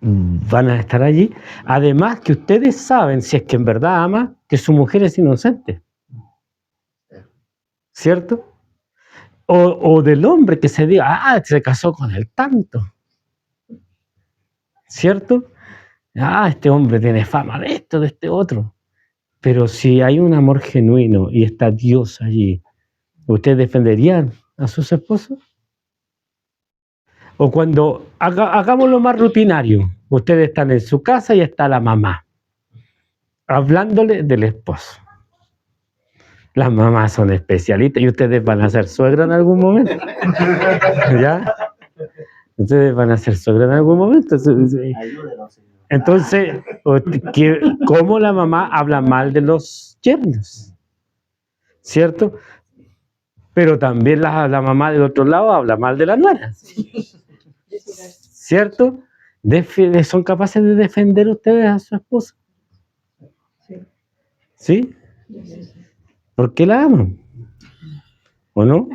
van a estar allí. Además que ustedes saben, si es que en verdad ama, que su mujer es inocente. ¿Cierto? O del hombre que se diga: ah, se casó con el tanto. ¿Cierto? Ah, este hombre tiene fama de esto, de este otro. Pero si hay un amor genuino y está Dios allí, ¿ustedes defenderían a sus esposos? O cuando hagámoslo más rutinario, ustedes están en su casa y está la mamá hablándole del esposo. Las mamás son especialistas y ustedes van a ser suegra en algún momento. ¿Ya? Ustedes van a ser suegra en algún momento. Ayúdenos, Señor. Entonces, ¿cómo la mamá habla mal de los yernos? ¿Cierto? Pero también la mamá del otro lado habla mal de la nuera. ¿Cierto? ¿Son capaces de defender ustedes a su esposa? ¿Sí? Porque la aman. ¿O no?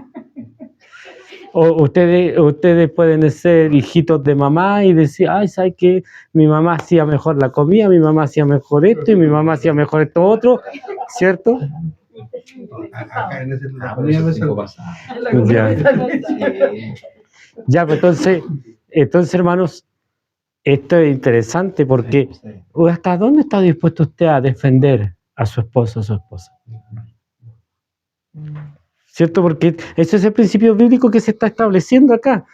O ustedes pueden ser hijitos de mamá y decir, ay, ¿sabes qué? Mi mamá hacía mejor la comida, mi mamá hacía mejor esto y mi mamá hacía mejor esto otro, ¿cierto? Acá en ese Ah, pero eso es tiempo pasado. Ya, pues entonces, hermanos, esto es interesante porque ¿hasta dónde está dispuesto usted a defender a su esposo o a su esposa? ¿Cierto? Porque ese es el principio bíblico que se está estableciendo acá.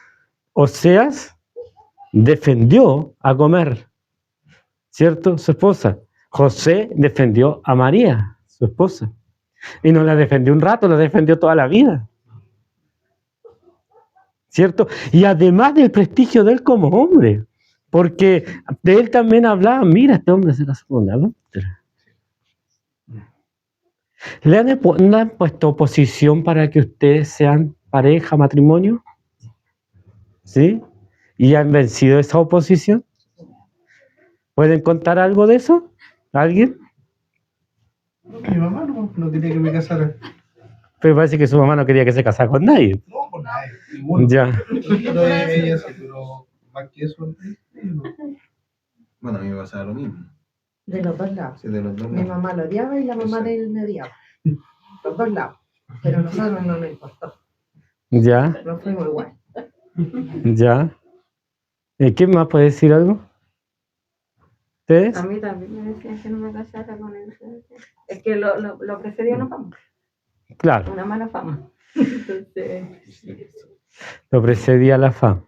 Oseas defendió a Gomer, ¿cierto? Su esposa. José defendió a María, su esposa. Y no la defendió un rato, la defendió toda la vida. ¿Cierto? Y además del prestigio de él como hombre, porque de él también hablaba, mira, este hombre se casó con una adúltera. ¿Le han puesto oposición para que ustedes sean pareja, matrimonio? ¿Sí? ¿Y han vencido esa oposición? ¿Pueden contar algo de eso? ¿Alguien? Mi mamá no quería que me casara. Pero parece que su mamá no quería que se casara con nadie. No, con nadie, ninguno. Ya. Pero ella sí, pero más que eso, no. Bueno, a mí me pasaba lo mismo. De los dos lados. Sí, de los dos Mi lados. mamá lo odiaba y la mamá de él me odiaba. Los dos lados. Pero a nosotros no nos importó. Ya, No fuimos igual. ya. ¿Quién más puede decir algo? ¿Ustedes? A mí también me decían que no me casara con él. Es que lo precedía una fama, Claro, una mala fama. Entonces, lo precedía la fama.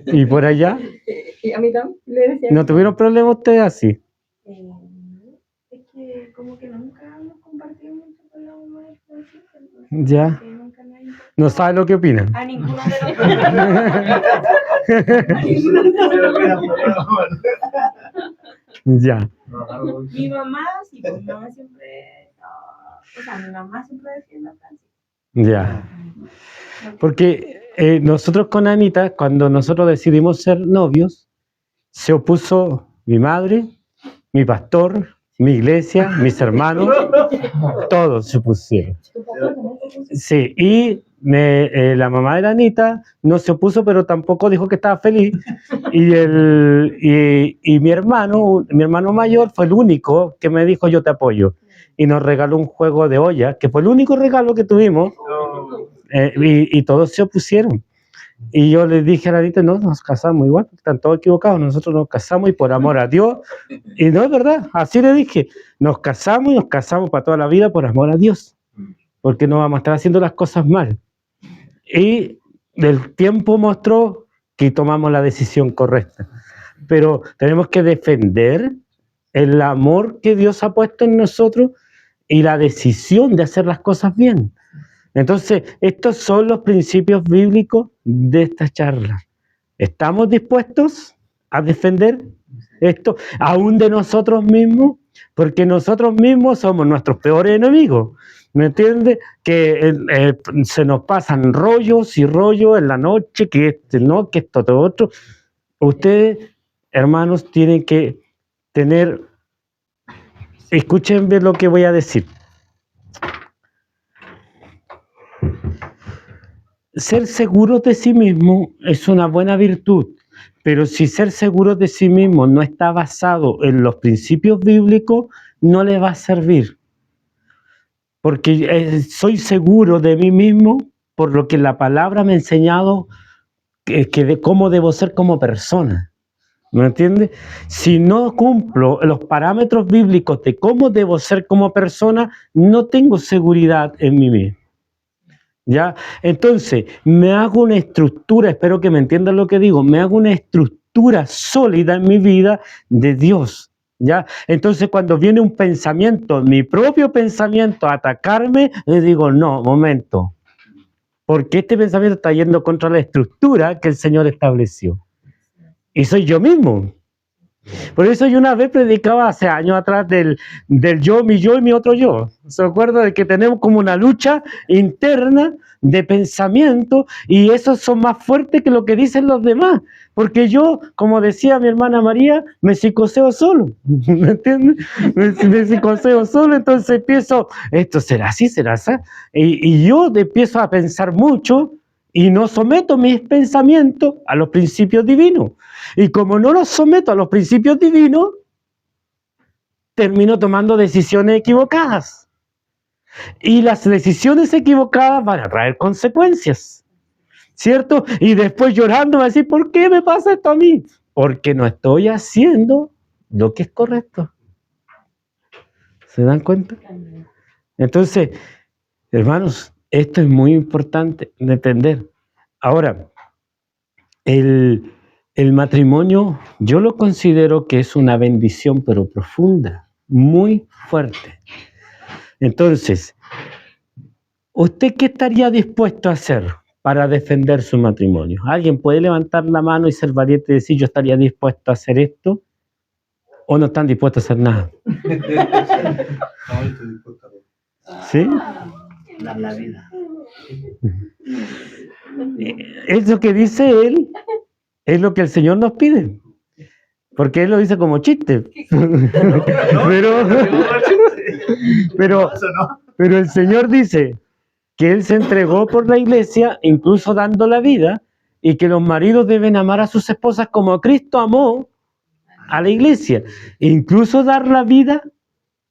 ¿Y por allá? y a mí también le decían. ¿No tuvieron problema ustedes así? Es que como que nunca hemos compartido mucho con la mamá de Francisco, entonces Ya. que nunca me ha importado ¿No saben lo que opinan? a ninguno de los dos. Ya, Mi mamá, sí, pues, mi mamá siempre, o sea, mi mamá siempre defiende a Francisco. ya. Porque nosotros con Anita, cuando nosotros decidimos ser novios, se opuso mi madre, mi pastor, mi iglesia, mis hermanos, todos se opusieron. Sí, y la mamá de la Anita no se opuso, pero tampoco dijo que estaba feliz. Y mi hermano mayor fue el único que me dijo yo te apoyo. Y nos regaló un juego de olla, que fue el único regalo que tuvimos. Y todos se opusieron. Y yo les dije a la Anita, no, nos casamos igual, están todos equivocados, nosotros nos casamos y por amor a Dios. Y no es verdad, así le dije, nos casamos y nos casamos para toda la vida por amor a Dios, porque no vamos a estar haciendo las cosas mal. Y el tiempo mostró que tomamos la decisión correcta. Pero tenemos que defender el amor que Dios ha puesto en nosotros y la decisión de hacer las cosas bien. Entonces, estos son los principios bíblicos de esta charla. ¿Estamos dispuestos a defender esto aún de nosotros mismos? Porque nosotros mismos somos nuestros peores enemigos. ¿Me entiendes? Que se nos pasan rollos y rollos en la noche, que no, que esto, todo otro. Ustedes, hermanos, tienen que tener... Escuchen bien lo que voy a decir. Ser seguros de sí mismo es una buena virtud, pero si ser seguros de sí mismo no está basado en los principios bíblicos, no le va a servir. Porque soy seguro de mí mismo por lo que la palabra me ha enseñado de cómo debo ser como persona. ¿Me entiendes? Si no cumplo los parámetros bíblicos de cómo debo ser como persona, no tengo seguridad en mí mismo. ¿Ya? Entonces, me hago una estructura, espero que me entiendan lo que digo, me hago una estructura sólida en mi vida de Dios. ¿ya? Entonces, cuando viene un pensamiento, mi propio pensamiento, a atacarme, le digo, no, momento, porque este pensamiento está yendo contra la estructura que el Señor estableció. Y soy yo mismo. Por eso yo una vez predicaba hace años atrás del yo, y mi otro yo. ¿Se acuerdan de que tenemos como una lucha interna de pensamiento y esos son más fuertes que lo que dicen los demás? Porque yo, como decía mi hermana María, me psicoseo solo. ¿Me entiendes? Me psicoseo solo, entonces empiezo, esto será así, será así. Y yo empiezo a pensar mucho y no someto mis pensamientos a los principios divinos. Y como no los someto a los principios divinos, termino tomando decisiones equivocadas. Y las decisiones equivocadas van a traer consecuencias, ¿cierto? Y después llorando va a decir, ¿por qué me pasa esto a mí? Porque no estoy haciendo lo que es correcto. ¿Se dan cuenta? Entonces, hermanos, esto es muy importante de entender. Ahora, el matrimonio yo lo considero que es una bendición, pero profunda, muy fuerte. Entonces, ¿usted qué estaría dispuesto a hacer para defender su matrimonio? ¿Alguien puede levantar la mano y ser valiente y decir, yo estaría dispuesto a hacer esto? ¿O no están dispuestos a hacer nada? No, yo estoy dispuesto a ¿Sí? Dar la vida. Es lo que dice él, es lo que el Señor nos pide. Porque él lo dice como chiste. Pero el Señor dice que él se entregó por la iglesia, incluso dando la vida, y que los maridos deben amar a sus esposas como Cristo amó a la iglesia, incluso dar la vida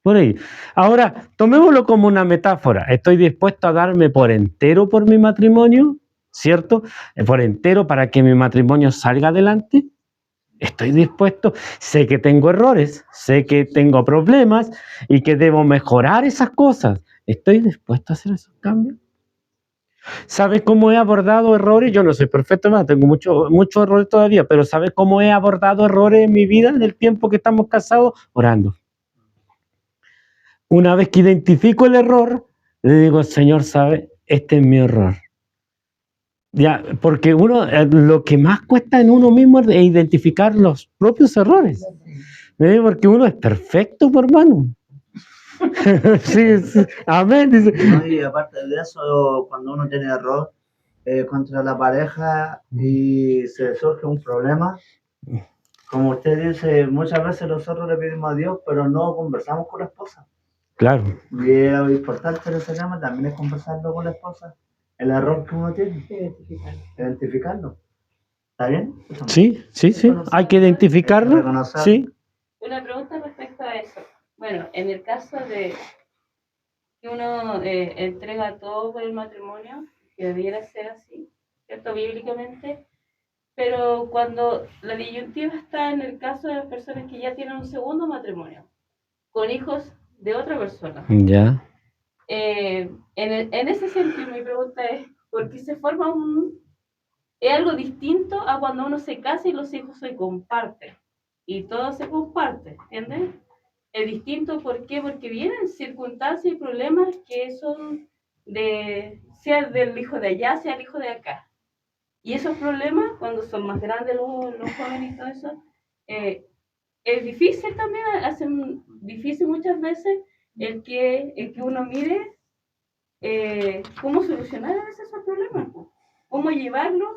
por ellos. Ahora, tomémoslo como una metáfora. ¿Estoy dispuesto a darme por entero por mi matrimonio? ¿Cierto? Por entero para que mi matrimonio salga adelante. Estoy dispuesto, sé que tengo errores, sé que tengo problemas y que debo mejorar esas cosas. ¿Estoy dispuesto a hacer esos cambios? ¿Sabe cómo he abordado errores? Yo no soy perfecto, no, tengo muchos errores todavía, pero ¿sabe cómo he abordado errores en mi vida en el tiempo que estamos casados? Orando. Una vez que identifico el error, le digo, Señor, ¿sabe? Este es mi error. Ya, porque lo que más cuesta en uno mismo es identificar los propios errores. Porque uno es perfecto, por hermano. Sí, sí. Amén. Dice. No, y aparte de eso, cuando uno tiene error contra la pareja y se surge un problema, como usted dice, muchas veces nosotros le pedimos a Dios, pero no conversamos con la esposa. Claro. Y es importante en ese tema también es conversarlo con la esposa. El error que uno tiene, identificarlo. ¿Está bien? Sí. Hay que identificarlo. Sí. Una pregunta respecto a eso. Bueno, en el caso de que uno entrega todo por el matrimonio, que debiera ser así, ¿cierto? Bíblicamente, pero cuando la disyuntiva está en el caso de las personas que ya tienen un segundo matrimonio, con hijos de otra persona. Ya. En ese sentido, mi pregunta es, ¿por qué se forma es algo distinto a cuando uno se casa y los hijos se comparten? Y todo se comparte, ¿entiendes? Es distinto, ¿por qué? Porque vienen circunstancias y problemas que son sea del hijo de allá, sea el hijo de acá. Y esos problemas, cuando son más grandes los jóvenes y todo eso, es difícil también, hacen difícil muchas veces el que uno mire cómo solucionar a veces esos problemas, cómo llevarlos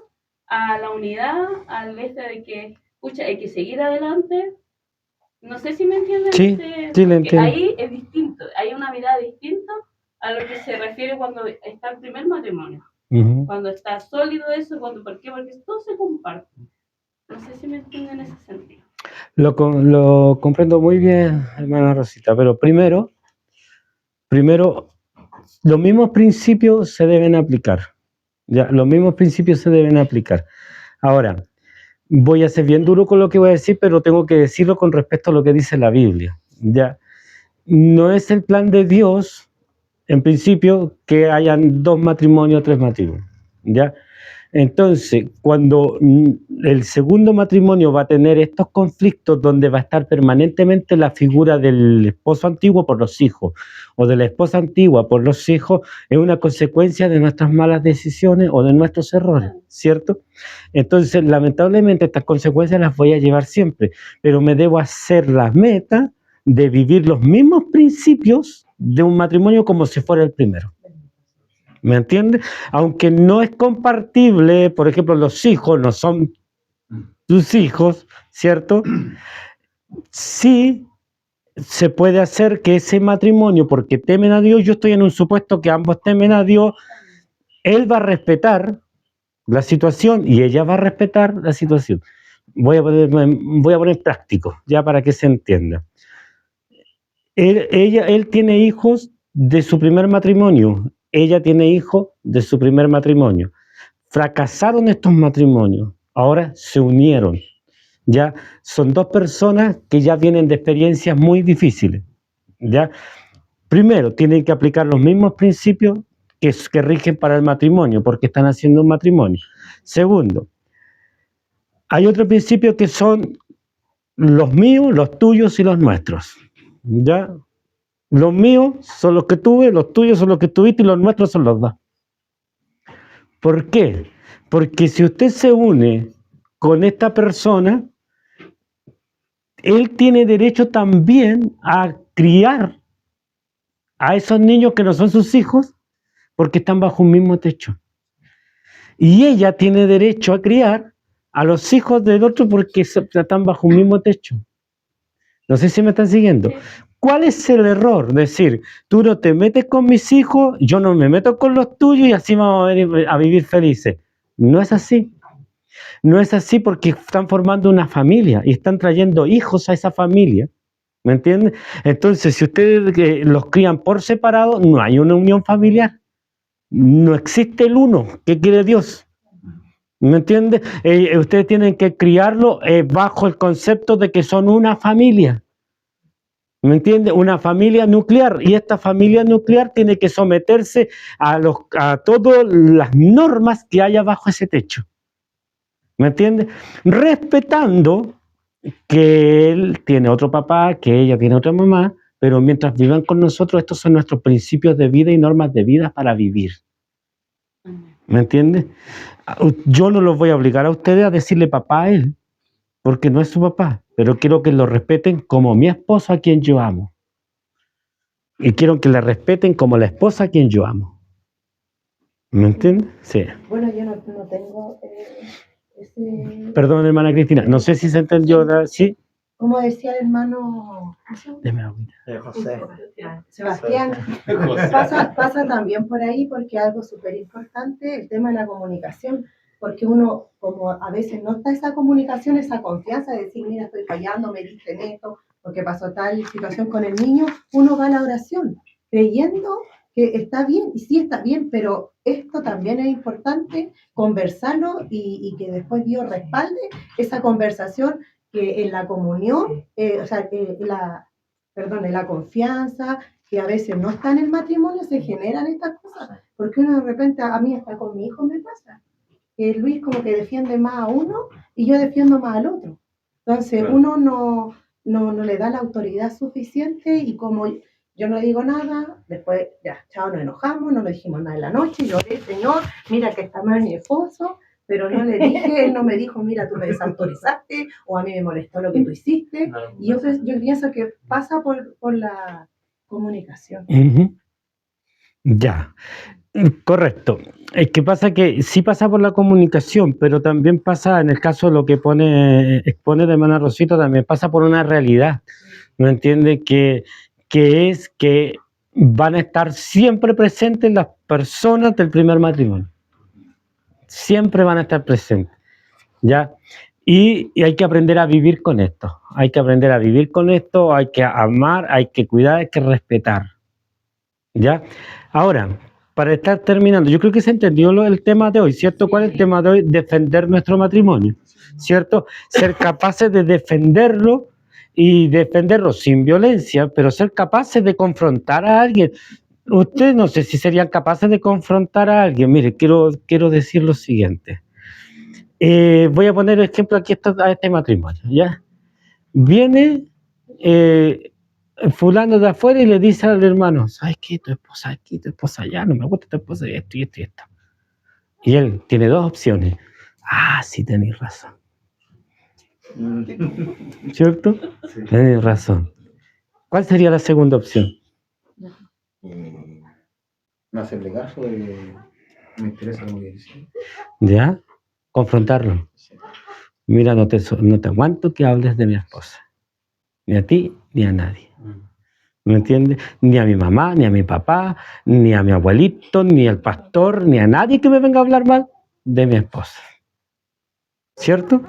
a la unidad, al de que, escucha, hay que seguir adelante. No sé si me entienden. Sí, sí, le entiendo. Ahí es distinto, hay una mirada distinta a lo que se refiere cuando está el primer matrimonio. Uh-huh. Cuando está sólido eso, ¿por qué? Porque todo se comparte. No sé si me entienden en ese sentido. Lo comprendo muy bien, hermana Rosita, pero primero, los mismos principios se deben aplicar. Ya, los mismos principios se deben aplicar. Ahora, voy a ser bien duro con lo que voy a decir, pero tengo que decirlo con respecto a lo que dice la Biblia. Ya, no es el plan de Dios, en principio, que hayan 2 matrimonios, 3 matrimonios. Ya, Entonces, cuando el segundo matrimonio va a tener estos conflictos donde va a estar permanentemente la figura del esposo antiguo por los hijos o de la esposa antigua por los hijos, es una consecuencia de nuestras malas decisiones o de nuestros errores, ¿cierto? Entonces, lamentablemente, estas consecuencias las voy a llevar siempre, pero me debo hacer la meta de vivir los mismos principios de un matrimonio como si fuera el primero. ¿Me entiendes? Aunque no es compartible, por ejemplo, los hijos no son tus hijos, ¿cierto? Sí se puede hacer que ese matrimonio, porque temen a Dios, yo estoy en un supuesto que ambos temen a Dios, él va a respetar la situación y ella va a respetar la situación. Voy a poner práctico, ya para que se entienda. Él tiene hijos de su primer matrimonio, ella tiene hijos de su primer matrimonio. Fracasaron estos matrimonios, ahora se unieron. Ya son dos personas que ya vienen de experiencias muy difíciles. ¿Ya? Primero, tienen que aplicar los mismos principios que rigen para el matrimonio, porque están haciendo un matrimonio. Segundo, hay otro principio que son los míos, los tuyos y los nuestros. ¿Ya? Los míos son los que tuve, los tuyos son los que tuviste y los nuestros son los dos. ¿Por qué? Porque si usted se une con esta persona, él tiene derecho también a criar a esos niños que no son sus hijos porque están bajo un mismo techo. Y ella tiene derecho a criar a los hijos del otro porque están bajo un mismo techo. No sé si me están siguiendo. ¿Cuál es el error? Decir, tú no te metes con mis hijos, yo no me meto con los tuyos y así vamos a vivir felices. No es así. No es así porque están formando una familia y están trayendo hijos a esa familia. ¿Me entienden? Entonces, si ustedes los crían por separado, no hay una unión familiar. No existe el uno que quiere Dios. ¿Me entiende? Ustedes tienen que criarlo bajo el concepto de que son una familia. ¿Me entiende? Una familia nuclear. Y esta familia nuclear tiene que someterse a todas las normas que haya bajo ese techo. ¿Me entiende? Respetando que él tiene otro papá, que ella tiene otra mamá, pero mientras vivan con nosotros, estos son nuestros principios de vida y normas de vida para vivir. ¿Me entiende? Yo no los voy a obligar a ustedes a decirle papá a él, porque no es su papá, pero quiero que lo respeten como mi esposo a quien yo amo. Y quiero que le respeten como la esposa a quien yo amo. ¿Me entiende? Sí. Bueno, yo no tengo ese... Perdón, hermana Cristina, no sé si se entendió. ¿Sí? Como decía el hermano Deme agüita. José. Sebastián, pasa también por ahí porque algo súper importante, el tema de la comunicación, porque uno, como a veces no está esa comunicación, esa confianza de decir, mira, estoy fallando, me dicen esto, porque pasó tal situación con el niño, uno va a la oración, creyendo que está bien, y sí está bien, pero esto también es importante, conversarlo y que después Dios respalde esa conversación, que en la comunión, en la confianza, que a veces no está en el matrimonio, se generan estas cosas, porque uno de repente, a mí hasta con mi hijo me pasa, que Luis como que defiende más a uno y yo defiendo más al otro. Entonces uno no le da la autoridad suficiente y como yo no digo nada, después ya, chao, nos enojamos, no le dijimos nada en la noche, lloré, Señor, mira que está mal mi esposo, pero no le dije, él no me dijo, mira, tú me desautorizaste, o a mí me molestó lo que tú hiciste, y yo pienso que pasa por la comunicación. Ya, correcto. Es que pasa que sí pasa por la comunicación, pero también pasa, en el caso de lo que expone de hermana Rosita, también pasa por una realidad, ¿me entiende? Que es que van a estar siempre presentes las personas del primer matrimonio. Siempre van a estar presentes, ¿ya? Y hay que aprender a vivir con esto. Hay que aprender a vivir con esto, hay que amar, hay que cuidar, hay que respetar, ¿ya? Ahora, para estar terminando, yo creo que se entendió el tema de hoy, ¿cierto? ¿Cuál es el tema de hoy? Defender nuestro matrimonio, ¿cierto? Ser capaces de defenderlo y defenderlo sin violencia, pero ser capaces de confrontar a alguien. Ustedes no sé si serían capaces de confrontar a alguien. Mire, quiero decir lo siguiente. Voy a poner ejemplo aquí a este matrimonio, ¿ya? Viene fulano de afuera y le dice al hermano, ¿sabes qué? Tu esposa aquí, tu esposa allá, no me gusta tu esposa y esto y esto y esto. Y él tiene dos opciones. Ah, sí, tenéis razón. ¿Cierto? Sí. Tenéis razón. ¿Cuál sería la segunda opción? No hacerle caso, me interesa lo que dice. ¿Ya? Confrontarlo. Sí. Mira, no te aguanto que hables de mi esposa. Ni a ti, ni a nadie. ¿Me entiendes? Ni a mi mamá, ni a mi papá, ni a mi abuelito, ni al pastor, ni a nadie que me venga a hablar mal de mi esposa. ¿Cierto?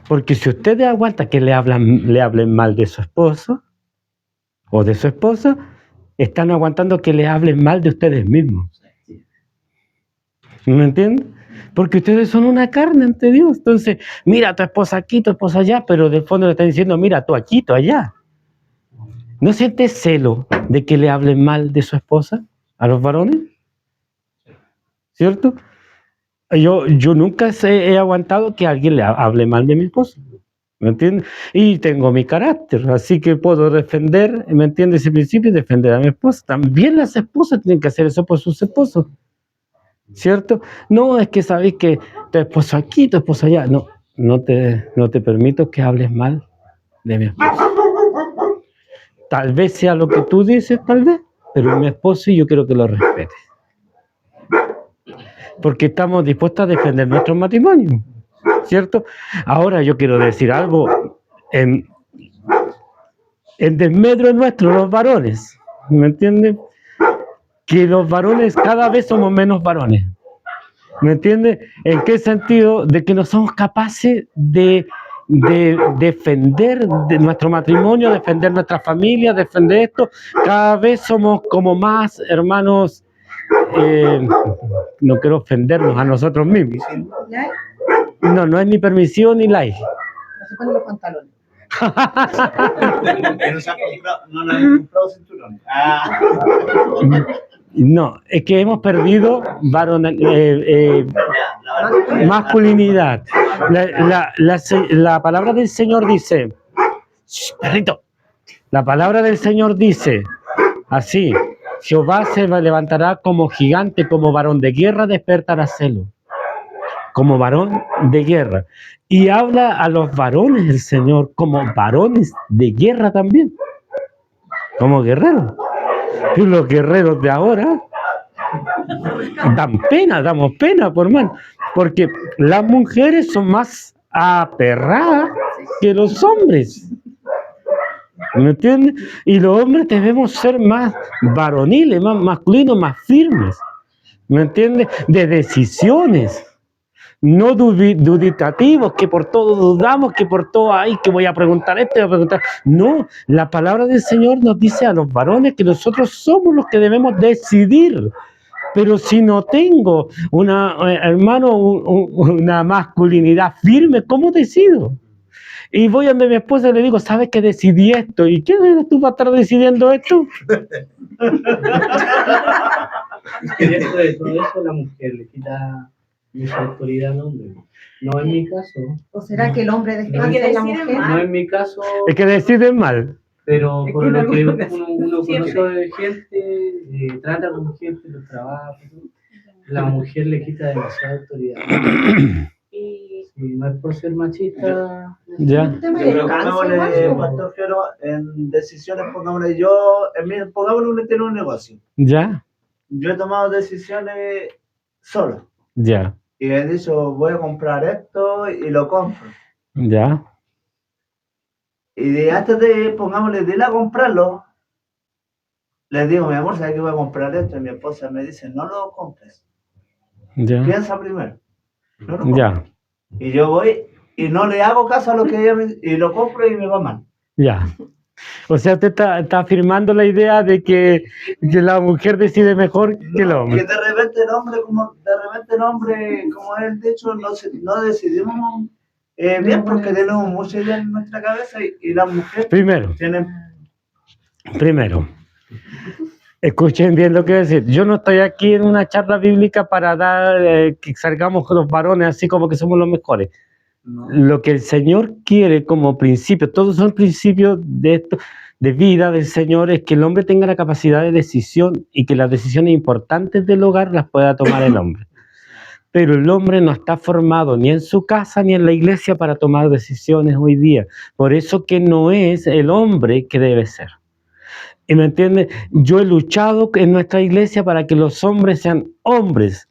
Porque si ustedes aguantan que le hablen mal de su esposo o de su esposa, están aguantando que le hablen mal de ustedes mismos. ¿Me entienden? Porque ustedes son una carne ante Dios. Entonces, mira, tu esposa aquí, tu esposa allá, pero de fondo le están diciendo, mira, tú aquí, tú allá. ¿No sientes celo de que le hablen mal de su esposa a los varones? ¿Cierto? Yo nunca he aguantado que alguien le hable mal de mi esposa. ¿Me entiendes? Y tengo mi carácter, así que puedo defender, ¿me entiendes? Ese principio y defender a mi esposa. También las esposas tienen que hacer eso por sus esposos. ¿Cierto? No es que sabéis que tu esposo aquí, tu esposo allá. No te permito que hables mal de mi esposa. Tal vez sea lo que tú dices, tal vez, pero mi esposo y yo quiero que lo respetes. Porque estamos dispuestos a defender nuestro matrimonio, ¿cierto? Ahora yo quiero decir algo en desmedro nuestro, los varones, ¿me entiendes? Que los varones cada vez somos menos varones. ¿Me entiendes? ¿En qué sentido? De que no somos capaces de defender de nuestro matrimonio, defender nuestra familia, defender esto. Cada vez somos como más hermanos, no quiero ofendernos a nosotros mismos. No es ni permisión ni like. No se ponen los pantalones. No nos han comprado cinturones. No, es que hemos perdido masculinidad. La palabra del Señor dice, ¡shh, perrito! La palabra del Señor dice así: Jehová se levantará como gigante, como varón de guerra despertará celo. Como varón de guerra. Y habla a los varones el Señor como varones de guerra también. Como guerreros. Y los guerreros de ahora damos pena por mal, porque las mujeres son más aperradas que los hombres, ¿me entiendes? Y los hombres debemos ser más varoniles, más masculinos, más firmes, ¿me entiendes? De decisiones, no duditativos, que por todo dudamos, que por todo hay que voy a preguntar esto, voy a preguntar. No, la palabra del Señor nos dice a los varones que nosotros somos los que debemos decidir. Pero si no tengo una masculinidad firme, ¿cómo decido? Y voy a mi esposa y le digo, ¿sabes que decidí esto? ¿Y quién eres tú para estar decidiendo esto? Y dentro de todo eso, la mujer le quita mucha autoridad al hombre. No en mi caso. ¿O será que el hombre descansa en la mujer? No en mi caso. Es que deciden mal. Pero por lo que uno conoce de gente, trata con gente, los trabajos, la mujer le quita demasiada autoridad. Y no es por ser machista. Ya. Yo creo que pongámosle, Pastor Jero, en decisiones, pongámosle, pongámosle tiene un negocio. Ya. Yo he tomado decisiones solo. Ya. Y he dicho, voy a comprar esto y lo compro. Ya. Y antes de, pongámosle, de ir a comprarlo, les digo, mi amor, ¿sabes que voy a comprar esto? Y mi esposa me dice, no lo compres. Ya. Piensa primero. No lo compres. Ya. Y yo voy y no le hago caso a lo que ella me dice, y lo compro y me va mal. Ya. O sea, usted está afirmando la idea de que la mujer decide mejor que el hombre. Que de repente el hombre, como es el dicho, no decidimos bien porque tenemos mucha idea en nuestra cabeza y las mujeres Primero, Escuchen bien lo que voy a decir. Yo no estoy aquí en una charla bíblica para dar que salgamos con los varones así como que somos los mejores. No. Lo que el Señor quiere como principio, todos son principios de esto, de vida del Señor, es que el hombre tenga la capacidad de decisión y que las decisiones importantes del hogar las pueda tomar el hombre. Pero el hombre no está formado ni en su casa ni en la iglesia para tomar decisiones hoy día. Por eso que no es el hombre que debe ser. ¿Y me entiende? Yo he luchado en nuestra iglesia para que los hombres sean hombres.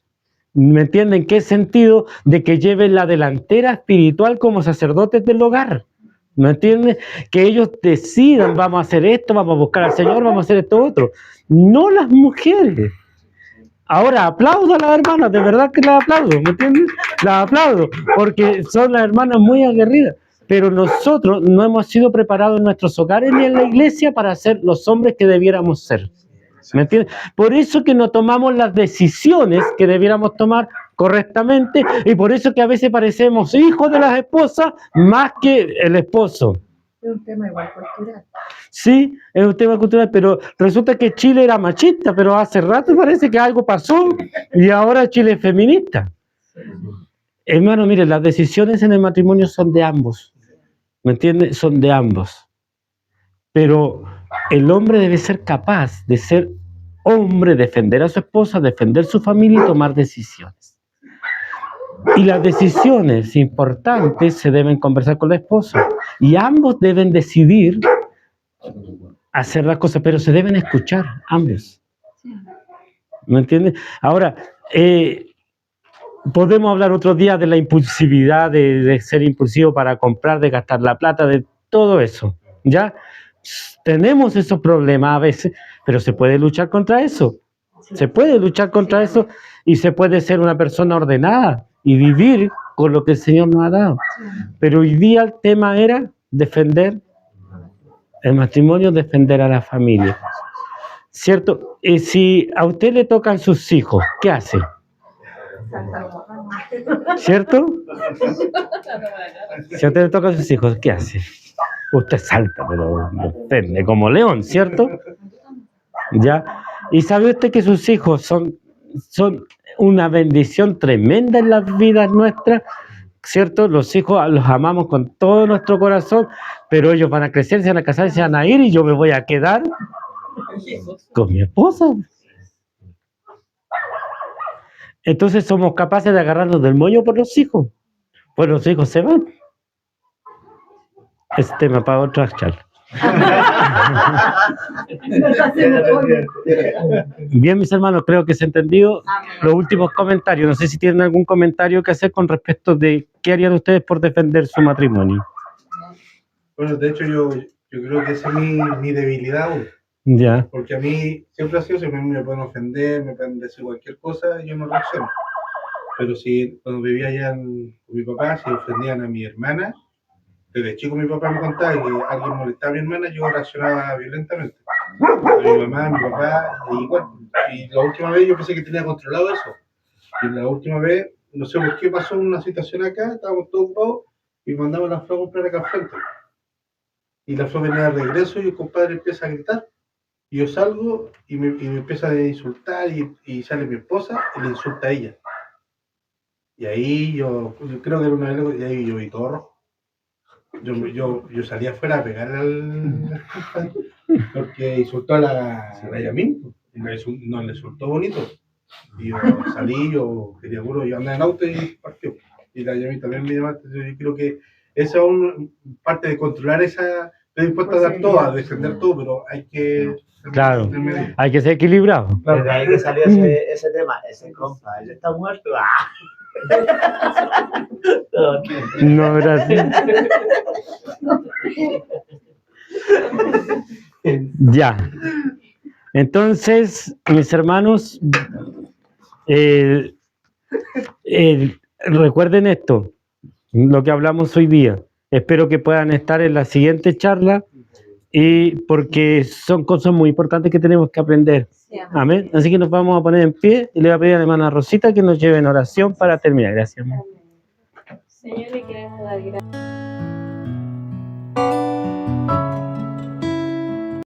¿Me entiende? ¿En qué sentido? De que lleven la delantera espiritual como sacerdotes del hogar. ¿Me entiende? Que ellos decidan, vamos a hacer esto, vamos a buscar al Señor, vamos a hacer esto otro. No las mujeres. Ahora aplaudo a las hermanas, de verdad que las aplaudo, ¿me entiendes? Las aplaudo, porque son las hermanas muy aguerridas. Pero nosotros no hemos sido preparados en nuestros hogares ni en la iglesia para ser los hombres que debiéramos ser. ¿Me entiendes? Por eso que no tomamos las decisiones que debiéramos tomar correctamente y por eso que a veces parecemos hijos de las esposas más que el esposo. Es un tema igual cultural. Sí, es un tema cultural, pero resulta que Chile era machista, pero hace rato parece que algo pasó y ahora Chile es feminista. Hermano, mire, las decisiones en el matrimonio son de ambos. ¿Me entiendes? Son de ambos. Pero el hombre debe ser capaz de ser hombre, defender a su esposa, defender su familia y tomar decisiones. Y las decisiones importantes se deben conversar con la esposa. Y ambos deben decidir hacer las cosas, pero se deben escuchar, ambos. ¿Me entiendes? Ahora, podemos hablar otro día de la impulsividad, de ser impulsivo para comprar, de gastar la plata, de todo eso, ¿ya? Tenemos esos problemas a veces, pero se puede luchar contra eso. Se puede luchar contra eso y se puede ser una persona ordenada y vivir con lo que el Señor nos ha dado. Pero hoy día el tema era defender el matrimonio, defender a la familia. ¿Cierto? Si a usted le tocan sus hijos, ¿qué hace? ¿Cierto? Si a usted le tocan sus hijos, ¿qué hace? Usted salta, pero depende, como león, ¿cierto? ¿Ya? Y sabe usted que sus hijos son una bendición tremenda en las vidas nuestras, ¿cierto? Los hijos los amamos con todo nuestro corazón, pero ellos van a crecer, se van a casar, se van a ir y yo me voy a quedar con mi esposa. Entonces somos capaces de agarrarnos del moño por los hijos. Pues los hijos se van. Es tema para otra charla. Bien, mis hermanos, creo que se ha entendido los últimos comentarios. No sé si tienen algún comentario que hacer con respecto de qué harían ustedes por defender su matrimonio. Bueno, de hecho yo creo que esa es mi debilidad aún. Ya. Porque a mí siempre ha sido, si me pueden ofender, me pueden decir cualquier cosa, yo no reacciono. Pero si cuando vivía allá con mi papá, si ofendían a mi hermana, desde chico mi papá me contaba que alguien molestaba a mi hermana, yo reaccionaba violentamente. A mi mamá, a mi papá, igual. Y la última vez yo pensé que tenía controlado eso. Y la última vez, no sé por qué pasó una situación acá, estábamos todos ocupados y mandamos a la Flo a comprar acá al frente. Y la Flo venía de regreso y el compadre empieza a gritar. Y yo salgo y me empieza a insultar y sale mi esposa y le insulta a ella. Y ahí yo creo que era una vez, y ahí yo vi todo rojo. Yo salí afuera a pegarle al compadre porque insultó a la Yamin. No le insultó bonito. Y yo salí, yo quería puro, yo andaba en auto y partió. Y la Yamin también me llamaste. Yo creo que esa es parte de controlar esa. Estoy dispuesto a dar todo, a defender todo, pero hay que... Claro, hay que ser equilibrado. Desde ahí que salió ese tema, ese compa, él está muerto. No era así. Ya. Entonces, mis hermanos, recuerden esto, lo que hablamos hoy día. Espero que puedan estar en la siguiente charla. Y porque son cosas muy importantes que tenemos que aprender. Sí, amén. Así que nos vamos a poner en pie y le voy a pedir a la hermana Rosita que nos lleve en oración para terminar. Gracias. Señor, le queremos dar gracias.